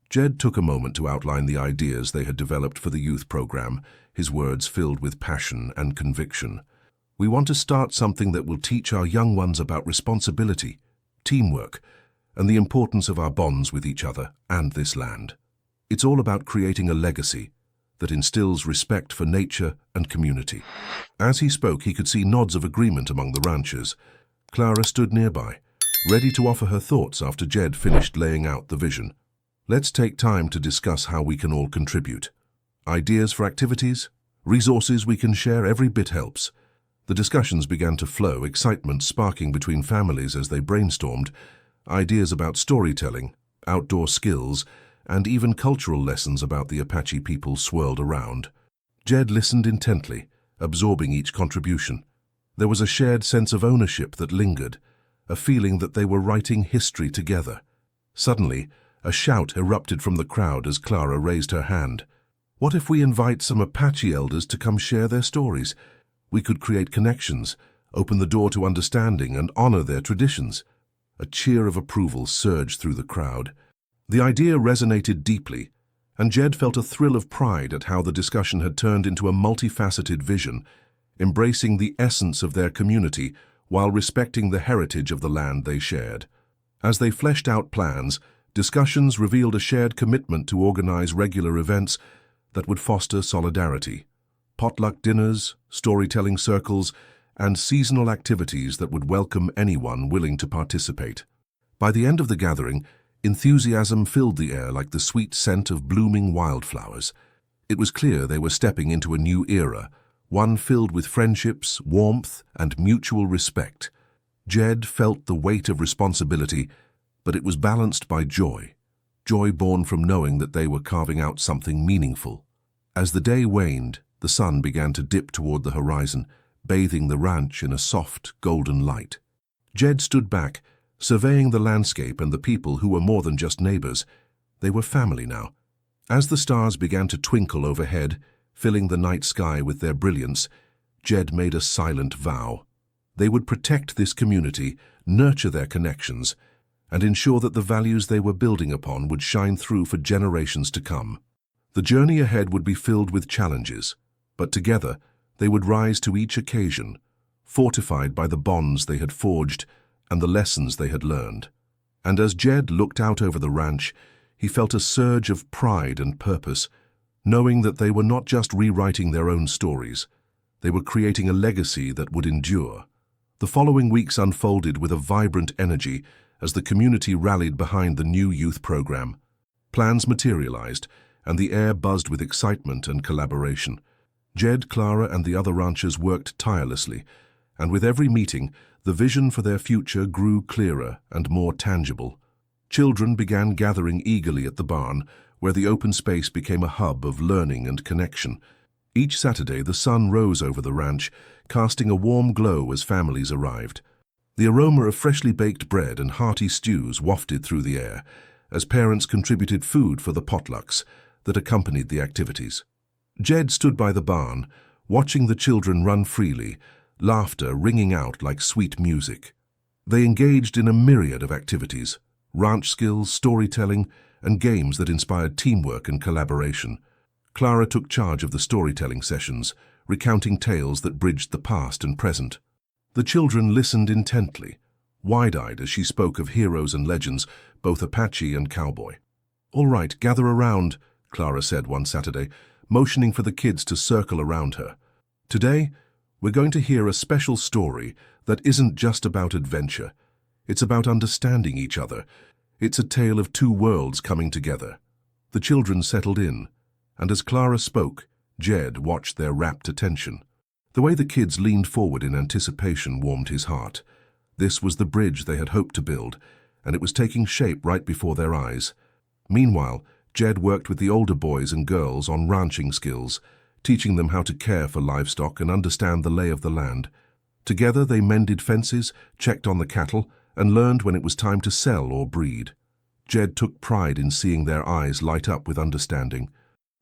Jed took a moment to outline the ideas they had developed for the youth program, his words filled with passion and conviction. "We want to start something that will teach our young ones about responsibility, teamwork, and the importance of our bonds with each other and this land. It's all about creating a legacy that instills respect for nature and community." As he spoke, he could see nods of agreement among the ranchers. Clara stood nearby, ready to offer her thoughts after Jed finished laying out the vision. "Let's take time to discuss how we can all contribute. Ideas for activities, resources we can share, every bit helps." The discussions began to flow, excitement sparking between families as they brainstormed. Ideas about storytelling, outdoor skills, and even cultural lessons about the Apache people swirled around. Jed listened intently, absorbing each contribution. There was a shared sense of ownership that lingered, a feeling that they were writing history together. Suddenly, a shout erupted from the crowd as Clara raised her hand. "What if we invite some Apache elders to come share their stories? We could create connections, open the door to understanding, and honor their traditions." A cheer of approval surged through the crowd. The idea resonated deeply, and Jed felt a thrill of pride at how the discussion had turned into a multifaceted vision, embracing the essence of their community while respecting the heritage of the land they shared. As they fleshed out plans, discussions revealed a shared commitment to organize regular events that would foster solidarity. Potluck dinners, storytelling circles, and seasonal activities that would welcome anyone willing to participate. By the end of the gathering, enthusiasm filled the air like the sweet scent of blooming wildflowers. It was clear they were stepping into a new era, one filled with friendships, warmth, and mutual respect. Jed felt the weight of responsibility, but it was balanced by joy. Joy born from knowing that they were carving out something meaningful. As the day waned, the sun began to dip toward the horizon, bathing the ranch in a soft, golden light. Jed stood back, surveying the landscape and the people who were more than just neighbors. They were family now. As the stars began to twinkle overhead, filling the night sky with their brilliance, Jed made a silent vow. They would protect this community, nurture their connections, and ensure that the values they were building upon would shine through for generations to come. The journey ahead would be filled with challenges, but together they would rise to each occasion, fortified by the bonds they had forged and the lessons they had learned. And as Jed looked out over the ranch, he felt a surge of pride and purpose, knowing that they were not just rewriting their own stories, they were creating a legacy that would endure. The following weeks unfolded with a vibrant energy as the community rallied behind the new youth program. Plans materialized, and the air buzzed with excitement and collaboration. Jed, Clara, and the other ranchers worked tirelessly, and with every meeting, the vision for their future grew clearer and more tangible. Children began gathering eagerly at the barn, where the open space became a hub of learning and connection. Each Saturday, the sun rose over the ranch, casting a warm glow as families arrived. The aroma of freshly baked bread and hearty stews wafted through the air, as parents contributed food for the potlucks that accompanied the activities. Jed stood by the barn, watching the children run freely, laughter ringing out like sweet music. They engaged in a myriad of activities, ranch skills, storytelling, and games that inspired teamwork and collaboration. Clara took charge of the storytelling sessions, recounting tales that bridged the past and present. The children listened intently, wide-eyed as she spoke of heroes and legends, both Apache and Cowboy. "All right, gather around," Clara said one Saturday, motioning for the kids to circle around her. "Today, we're going to hear a special story that isn't just about adventure. It's about understanding each other. It's a tale of two worlds coming together." The children settled in, and as Clara spoke, Jed watched their rapt attention. The way the kids leaned forward in anticipation warmed his heart. This was the bridge they had hoped to build, and it was taking shape right before their eyes. Meanwhile, Jed worked with the older boys and girls on ranching skills, teaching them how to care for livestock and understand the lay of the land. Together they mended fences, checked on the cattle, and learned when it was time to sell or breed. Jed took pride in seeing their eyes light up with understanding.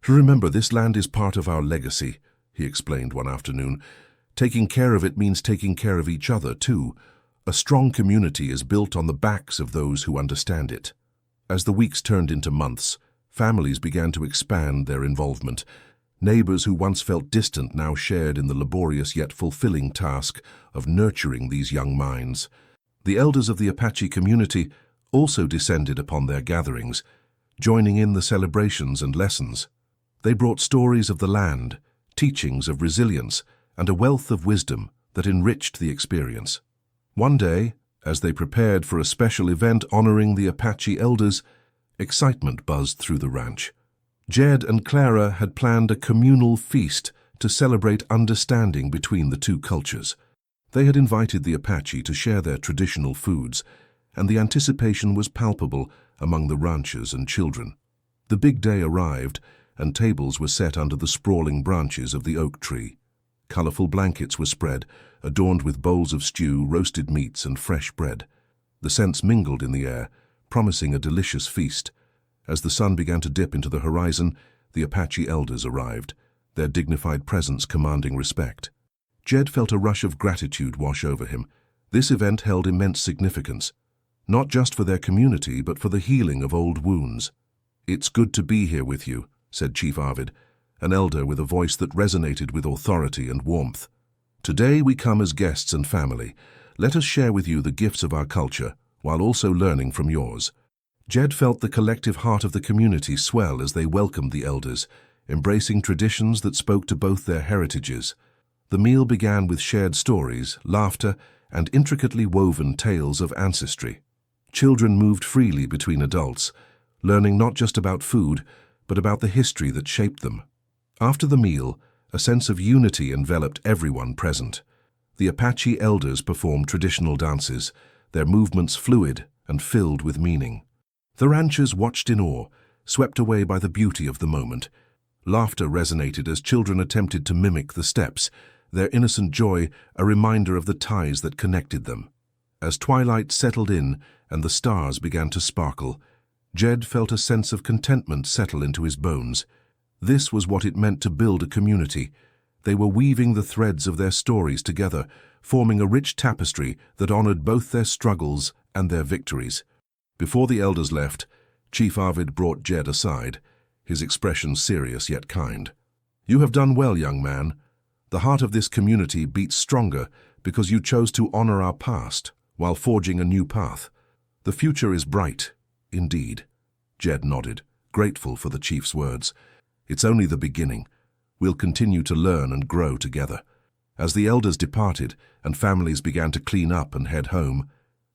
"Remember, this land is part of our legacy," he explained one afternoon. "Taking care of it means taking care of each other, too. A strong community is built on the backs of those who understand it." As the weeks turned into months, families began to expand their involvement. Neighbors who once felt distant now shared in the laborious yet fulfilling task of nurturing these young minds. The elders of the Apache community also descended upon their gatherings, joining in the celebrations and lessons. They brought stories of the land, teachings of resilience, and a wealth of wisdom that enriched the experience. One day, as they prepared for a special event honoring the Apache elders, excitement buzzed through the ranch. Jed and Clara had planned a communal feast to celebrate understanding between the two cultures. They had invited the Apache to share their traditional foods, and the anticipation was palpable among the ranchers and children. The big day arrived, and tables were set under the sprawling branches of the oak tree. Colorful blankets were spread, adorned with bowls of stew, roasted meats, and fresh bread. The scents mingled in the air, promising a delicious feast. As the sun began to dip into the horizon, the Apache elders arrived, their dignified presence commanding respect. Jed felt a rush of gratitude wash over him. This event held immense significance, not just for their community, but for the healing of old wounds. "It's good to be here with you," said Chief Arvid, an elder with a voice that resonated with authority and warmth. "Today we come as guests and family, let us share with you the gifts of our culture, while also learning from yours. Jed felt the collective heart of the community swell as they welcomed the elders, embracing traditions that spoke to both their heritages. The meal began with shared stories, laughter, and intricately woven tales of ancestry. Children moved freely between adults, learning not just about food, but about the history that shaped them. After the meal, a sense of unity enveloped everyone present. The Apache elders performed traditional dances, their movements fluid and filled with meaning. The ranchers watched in awe, swept away by the beauty of the moment. Laughter resonated as children attempted to mimic the steps, their innocent joy a reminder of the ties that connected them. As twilight settled in and the stars began to sparkle, Jed felt a sense of contentment settle into his bones. This was what it meant to build a community. They were weaving the threads of their stories together, forming a rich tapestry that honored both their struggles and their victories. Before the elders left, Chief Arvid brought Jed aside, his expression serious yet kind. "You have done well, young man. The heart of this community beats stronger because you chose to honor our past while forging a new path. The future is bright, indeed." Jed nodded, grateful for the chief's words. "It's only the beginning. We'll continue to learn and grow together." As the elders departed and families began to clean up and head home,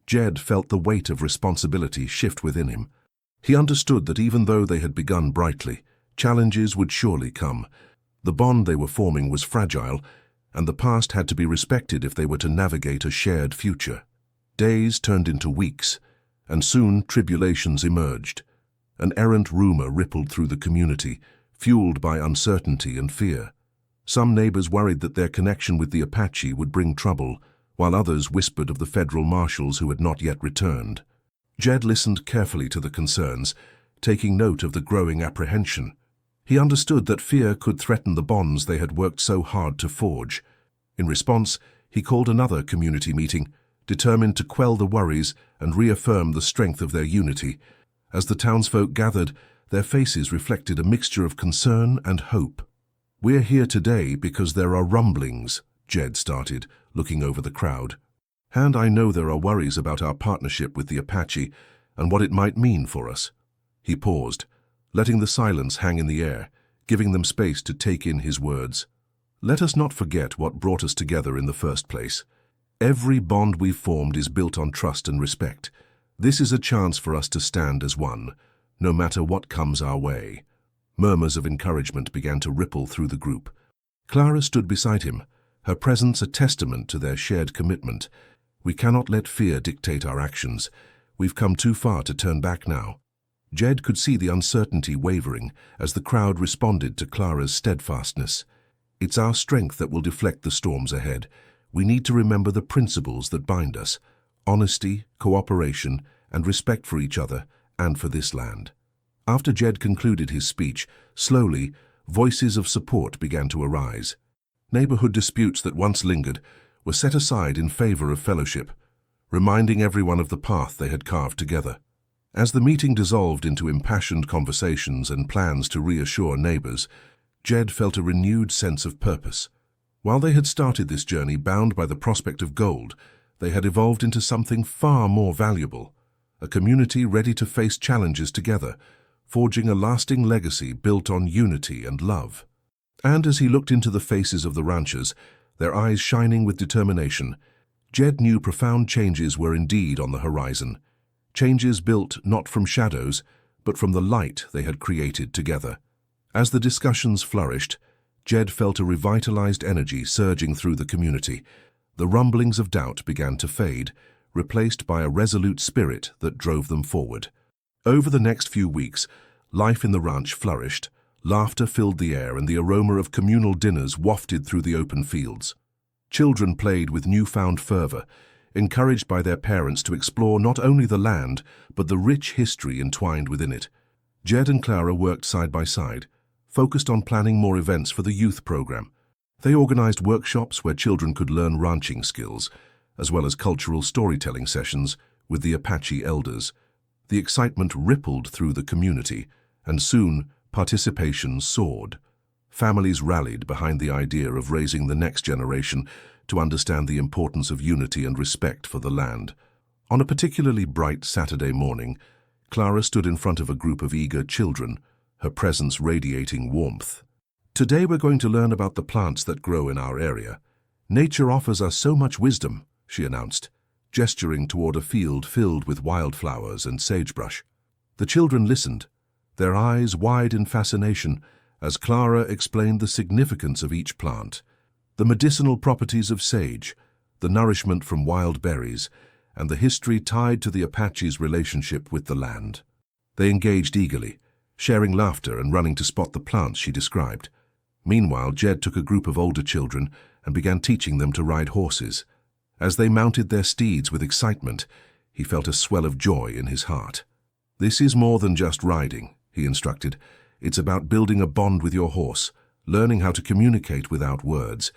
Jed felt the weight of responsibility shift within him. He understood that even though they had begun brightly, challenges would surely come. The bond they were forming was fragile, and the past had to be respected if they were to navigate a shared future. Days turned into weeks, and soon tribulations emerged. An errant rumor rippled through the community, fueled by uncertainty and fear. Some neighbors worried that their connection with the Apache would bring trouble, while others whispered of the federal marshals who had not yet returned. Jed listened carefully to the concerns, taking note of the growing apprehension. He understood that fear could threaten the bonds they had worked so hard to forge. In response, he called another community meeting, determined to quell the worries and reaffirm the strength of their unity. As the townsfolk gathered, their faces reflected a mixture of concern and hope. "We're here today because there are rumblings," Jed started, looking over the crowd. "And I know there are worries about our partnership with the Apache and what it might mean for us." He paused, letting the silence hang in the air, giving them space to take in his words. "Let us not forget what brought us together in the first place. Every bond we've formed is built on trust and respect. This is a chance for us to stand as one, no matter what comes our way." Murmurs of encouragement began to ripple through the group. Clara stood beside him, her presence a testament to their shared commitment. "We cannot let fear dictate our actions. We've come too far to turn back now." Jed could see the uncertainty wavering as the crowd responded to Clara's steadfastness. "It's our strength that will deflect the storms ahead. We need to remember the principles that bind us: honesty, cooperation, and respect for each other and for this land." After Jed concluded his speech, slowly, voices of support began to arise. Neighborhood disputes that once lingered were set aside in favor of fellowship, reminding everyone of the path they had carved together. As the meeting dissolved into impassioned conversations and plans to reassure neighbors, Jed felt a renewed sense of purpose. While they had started this journey bound by the prospect of gold, they had evolved into something far more valuable, a community ready to face challenges together, forging a lasting legacy built on unity and love. And as he looked into the faces of the ranchers, their eyes shining with determination, Jed knew profound changes were indeed on the horizon. Changes built not from shadows, but from the light they had created together. As the discussions flourished, Jed felt a revitalized energy surging through the community. The rumblings of doubt began to fade, replaced by a resolute spirit that drove them forward. Over the next few weeks, life in the ranch flourished. Laughter filled the air and the aroma of communal dinners wafted through the open fields. Children played with newfound fervor, encouraged by their parents to explore not only the land, but the rich history entwined within it. Jed and Clara worked side by side, focused on planning more events for the youth program. They organized workshops where children could learn ranching skills, as well as cultural storytelling sessions with the Apache elders. The excitement rippled through the community, and soon participation soared. Families rallied behind the idea of raising the next generation, to understand the importance of unity and respect for the land. On a particularly bright Saturday morning, Clara stood in front of a group of eager children, her presence radiating warmth. "Today we're going to learn about the plants that grow in our area. Nature offers us so much wisdom," she announced, gesturing toward a field filled with wildflowers and sagebrush. The children listened, their eyes wide in fascination, as Clara explained the significance of each plant, the medicinal properties of sage, the nourishment from wild berries, and the history tied to the Apache's relationship with the land. They engaged eagerly, sharing laughter and running to spot the plants she described. Meanwhile, Jed took a group of older children and began teaching them to ride horses. As they mounted their steeds with excitement, he felt a swell of joy in his heart. "This is more than just riding," he instructed. "It's about building a bond with your horse, learning how to communicate without words.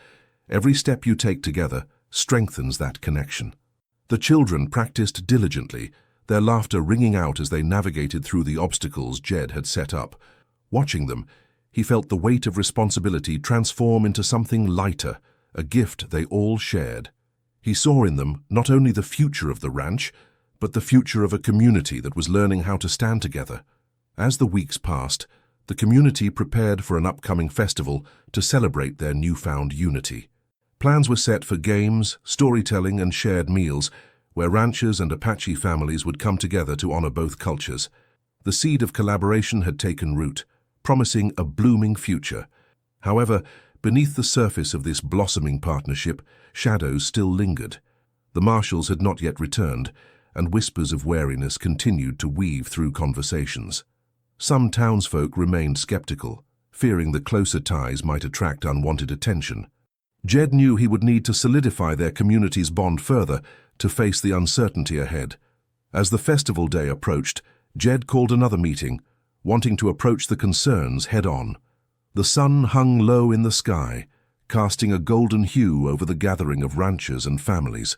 Every step you take together strengthens that connection." The children practiced diligently, their laughter ringing out as they navigated through the obstacles Jed had set up. Watching them, he felt the weight of responsibility transform into something lighter, a gift they all shared. He saw in them not only the future of the ranch, but the future of a community that was learning how to stand together. As the weeks passed, the community prepared for an upcoming festival to celebrate their newfound unity. Plans were set for games, storytelling, and shared meals, where ranchers and Apache families would come together to honor both cultures. The seed of collaboration had taken root, promising a blooming future. However, beneath the surface of this blossoming partnership, shadows still lingered. The marshals had not yet returned, and whispers of wariness continued to weave through conversations. Some townsfolk remained skeptical, fearing that closer ties might attract unwanted attention. Jed knew he would need to solidify their community's bond further to face the uncertainty ahead. As the festival day approached, Jed called another meeting, wanting to approach the concerns head-on. The sun hung low in the sky, casting a golden hue over the gathering of ranchers and families.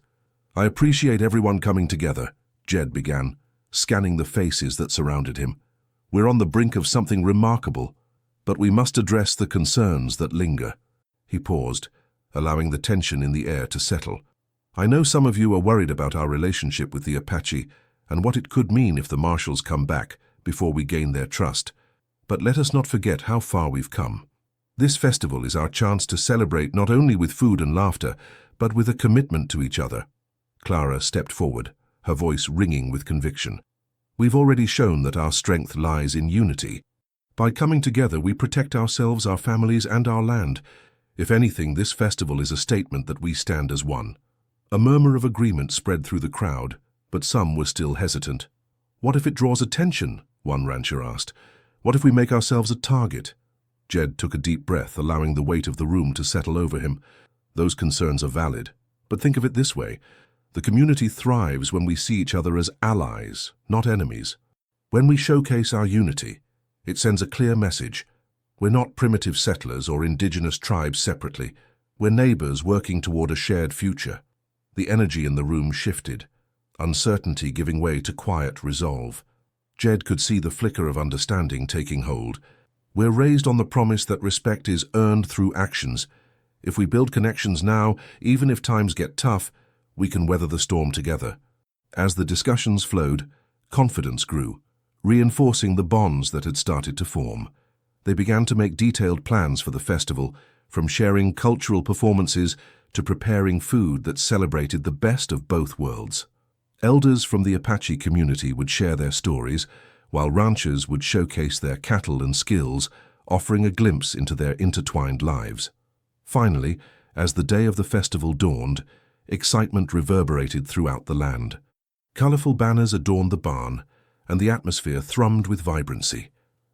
"I appreciate everyone coming together," Jed began, scanning the faces that surrounded him. "We're on the brink of something remarkable, but we must address the concerns that linger." He paused, allowing the tension in the air to settle. "I know some of you are worried about our relationship with the Apache and what it could mean if the marshals come back before we gain their trust. But let us not forget how far we've come. This festival is our chance to celebrate not only with food and laughter, but with a commitment to each other." Clara stepped forward, her voice ringing with conviction. "We've already shown that our strength lies in unity. By coming together, we protect ourselves, our families, and our land. If anything, this festival is a statement that we stand as one." A murmur of agreement spread through the crowd, but some were still hesitant. "What if it draws attention?" one rancher asked. "What if we make ourselves a target?" Jed took a deep breath, allowing the weight of the room to settle over him. "Those concerns are valid, but think of it this way. The community thrives when we see each other as allies, not enemies. When we showcase our unity, it sends a clear message. We're not primitive settlers or indigenous tribes separately. We're neighbors working toward a shared future." The energy in the room shifted, uncertainty giving way to quiet resolve. Jed could see the flicker of understanding taking hold. "We're raised on the promise that respect is earned through actions. If we build connections now, even if times get tough, we can weather the storm together." As the discussions flowed, confidence grew, reinforcing the bonds that had started to form. They began to make detailed plans for the festival, from sharing cultural performances to preparing food that celebrated the best of both worlds. Elders from the Apache community would share their stories, while ranchers would showcase their cattle and skills, offering a glimpse into their intertwined lives. Finally, as the day of the festival dawned, excitement reverberated throughout the land. Colorful banners adorned the barn, and the atmosphere thrummed with vibrancy.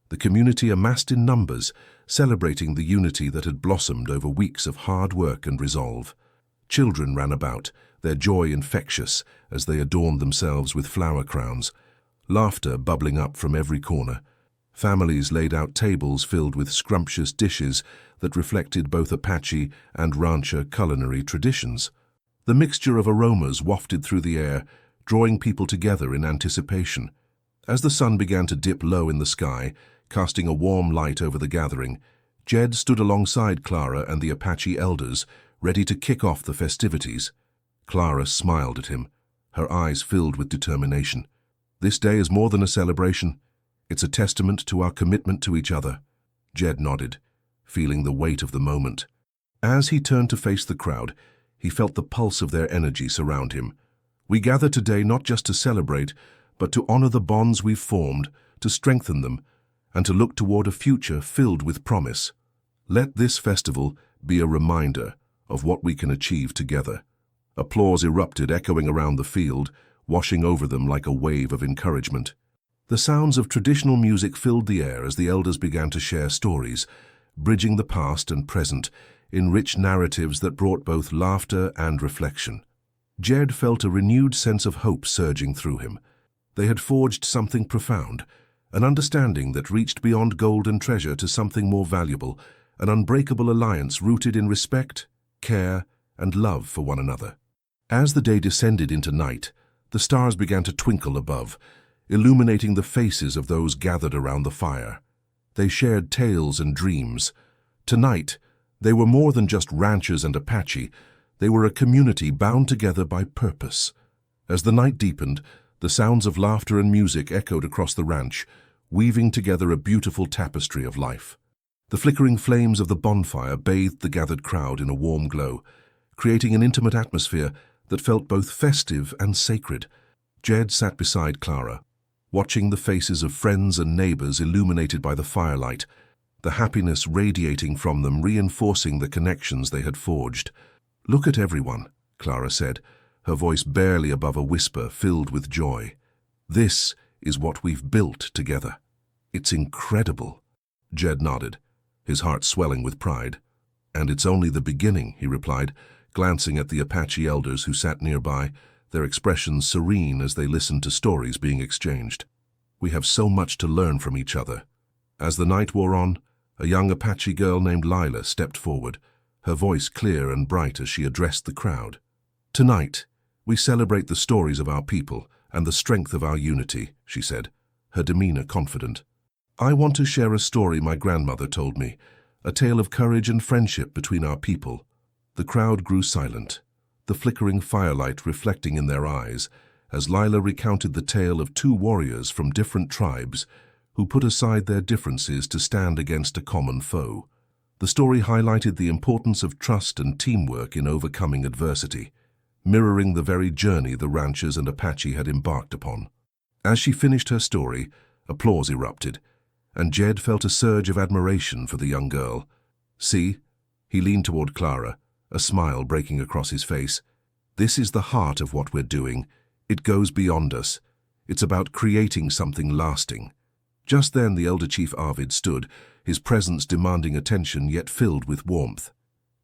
The community amassed in numbers, celebrating the unity that had blossomed over weeks of hard work and resolve. Children ran about, their joy infectious as they adorned themselves with flower crowns, laughter bubbling up from every corner. Families laid out tables filled with scrumptious dishes that reflected both Apache and rancher culinary traditions. The mixture of aromas wafted through the air, drawing people together in anticipation. As the sun began to dip low in the sky, casting a warm light over the gathering, Jed stood alongside Clara and the Apache elders, ready to kick off the festivities. Clara smiled at him, her eyes filled with determination. This day is more than a celebration. It's a testament to our commitment to each other. Jed nodded, feeling the weight of the moment. As he turned to face the crowd, he felt the pulse of their energy surround him. We gather today not just to celebrate, but to honor the bonds we've formed, to strengthen them, and to look toward a future filled with promise. Let this festival be a reminder of what we can achieve together. Applause erupted, echoing around the field, washing over them like a wave of encouragement. The sounds of traditional music filled the air as the elders began to share stories, bridging the past and present in rich narratives that brought both laughter and reflection. Jed felt a renewed sense of hope surging through him. They had forged something profound, an understanding that reached beyond gold and treasure to something more valuable, an unbreakable alliance rooted in respect, care, and love for one another. As the day descended into night, the stars began to twinkle above, illuminating the faces of those gathered around the fire. They shared tales and dreams. Tonight, they were more than just ranchers and Apache. They were a community bound together by purpose. As the night deepened, the sounds of laughter and music echoed across the ranch, weaving together a beautiful tapestry of life. The flickering flames of the bonfire bathed the gathered crowd in a warm glow, creating an intimate atmosphere that felt both festive and sacred. Jed sat beside Clara, watching the faces of friends and neighbors illuminated by the firelight, the happiness radiating from them reinforcing the connections they had forged. "Look at everyone," Clara said, her voice barely above a whisper filled with joy. "This is what we've built together. It's incredible." Jed nodded, his heart swelling with pride. "And it's only the beginning," he replied, glancing at the Apache elders who sat nearby, their expressions serene as they listened to stories being exchanged. "We have so much to learn from each other." As the night wore on, a young Apache girl named Lila stepped forward, her voice clear and bright as she addressed the crowd. "Tonight, we celebrate the stories of our people and the strength of our unity," she said, her demeanor confident. "I want to share a story my grandmother told me, a tale of courage and friendship between our people." The crowd grew silent, the flickering firelight reflecting in their eyes, as Lila recounted the tale of two warriors from different tribes who put aside their differences to stand against a common foe. The story highlighted the importance of trust and teamwork in overcoming adversity, mirroring the very journey the ranchers and Apache had embarked upon. As she finished her story, applause erupted, and Jed felt a surge of admiration for the young girl. "See?" He leaned toward Clara, a smile breaking across his face. "This is the heart of what we're doing. It goes beyond us. It's about creating something lasting." Just then the elder chief Arvid stood, his presence demanding attention yet filled with warmth.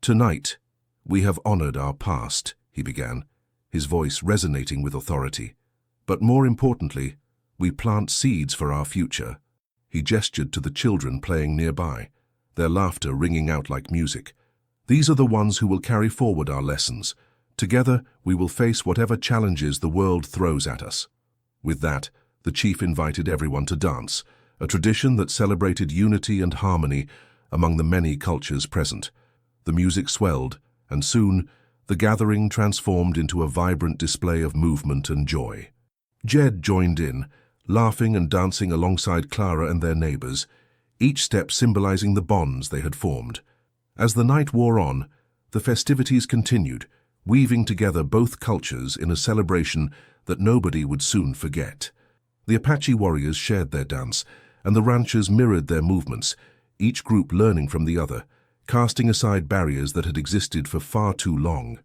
"Tonight, we have honored our past," he began, his voice resonating with authority. "But more importantly, we plant seeds for our future." He gestured to the children playing nearby, their laughter ringing out like music. "These are the ones who will carry forward our lessons. Together, we will face whatever challenges the world throws at us." With that, the chief invited everyone to dance, a tradition that celebrated unity and harmony among the many cultures present. The music swelled, and soon, the gathering transformed into a vibrant display of movement and joy. Jed joined in, laughing and dancing alongside Clara and their neighbors, each step symbolizing the bonds they had formed. As the night wore on, the festivities continued, weaving together both cultures in a celebration that nobody would soon forget. The Apache warriors shared their dance, and the ranchers mirrored their movements, each group learning from the other, casting aside barriers that had existed for far too long.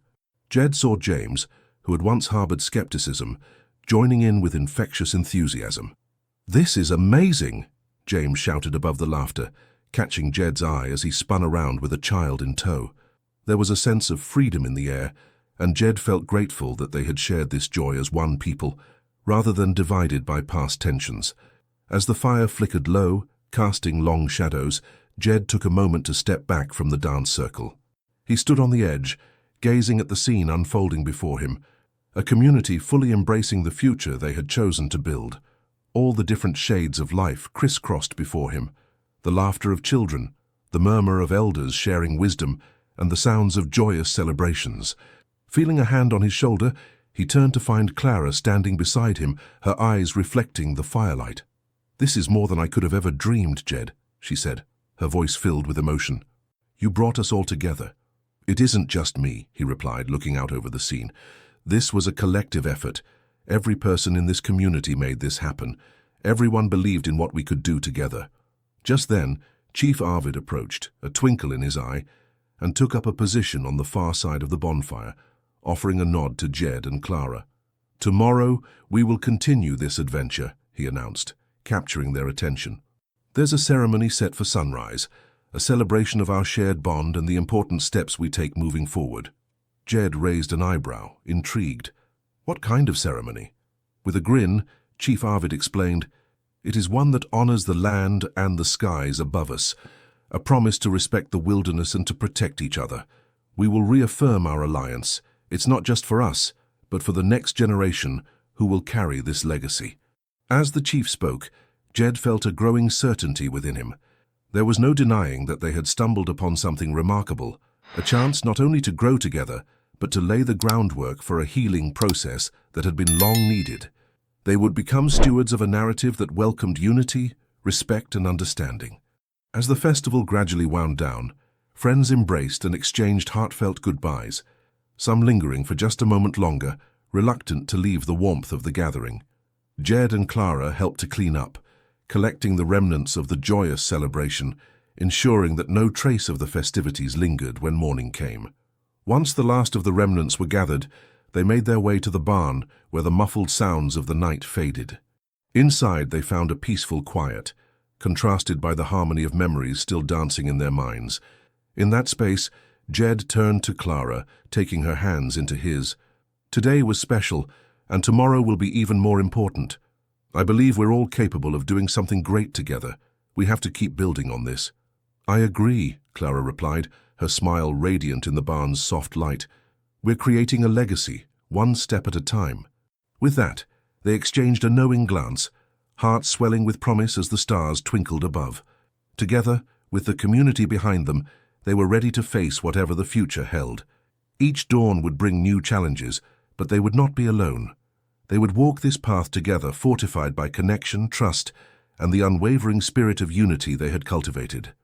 Jed saw James, who had once harbored skepticism, joining in with infectious enthusiasm. "This is amazing!" James shouted above the laughter, catching Jed's eye as he spun around with a child in tow. There was a sense of freedom in the air, and Jed felt grateful that they had shared this joy as one people, rather than divided by past tensions. As the fire flickered low, casting long shadows, Jed took a moment to step back from the dance circle. He stood on the edge, gazing at the scene unfolding before him, a community fully embracing the future they had chosen to build. All the different shades of life crisscrossed before him, the laughter of children, the murmur of elders sharing wisdom, and the sounds of joyous celebrations. Feeling a hand on his shoulder, he turned to find Clara standing beside him, her eyes reflecting the firelight. "This is more than I could have ever dreamed, Jed," she said, her voice filled with emotion. "You brought us all together." "It isn't just me," he replied, looking out over the scene. "This was a collective effort. Every person in this community made this happen. Everyone believed in what we could do together." Just then, Chief Arvid approached, a twinkle in his eye, and took up a position on the far side of the bonfire, offering a nod to Jed and Clara. "Tomorrow, we will continue this adventure," he announced, capturing their attention. "There's a ceremony set for sunrise, a celebration of our shared bond and the important steps we take moving forward." Jed raised an eyebrow, intrigued. "What kind of ceremony?" With a grin, Chief Arvid explained, "It is one that honors the land and the skies above us, a promise to respect the wilderness and to protect each other. We will reaffirm our alliance. It's not just for us, but for the next generation who will carry this legacy." As the chief spoke, Jed felt a growing certainty within him. There was no denying that they had stumbled upon something remarkable, a chance not only to grow together, but to lay the groundwork for a healing process that had been long needed. They would become stewards of a narrative that welcomed unity, respect, and understanding. As the festival gradually wound down, friends embraced and exchanged heartfelt goodbyes, some lingering for just a moment longer, reluctant to leave the warmth of the gathering. Jed and Clara helped to clean up, collecting the remnants of the joyous celebration, ensuring that no trace of the festivities lingered when morning came. Once the last of the remnants were gathered, they made their way to the barn where the muffled sounds of the night faded. Inside they found a peaceful quiet, contrasted by the harmony of memories still dancing in their minds. In that space, Jed turned to Clara, taking her hands into his. "Today was special, and tomorrow will be even more important. I believe we're all capable of doing something great together. We have to keep building on this." "I agree," Clara replied, her smile radiant in the barn's soft light. "We're creating a legacy, one step at a time." With that, they exchanged a knowing glance, hearts swelling with promise as the stars twinkled above. Together, with the community behind them, they were ready to face whatever the future held. Each dawn would bring new challenges, but they would not be alone. They would walk this path together, fortified by connection, trust, and the unwavering spirit of unity they had cultivated.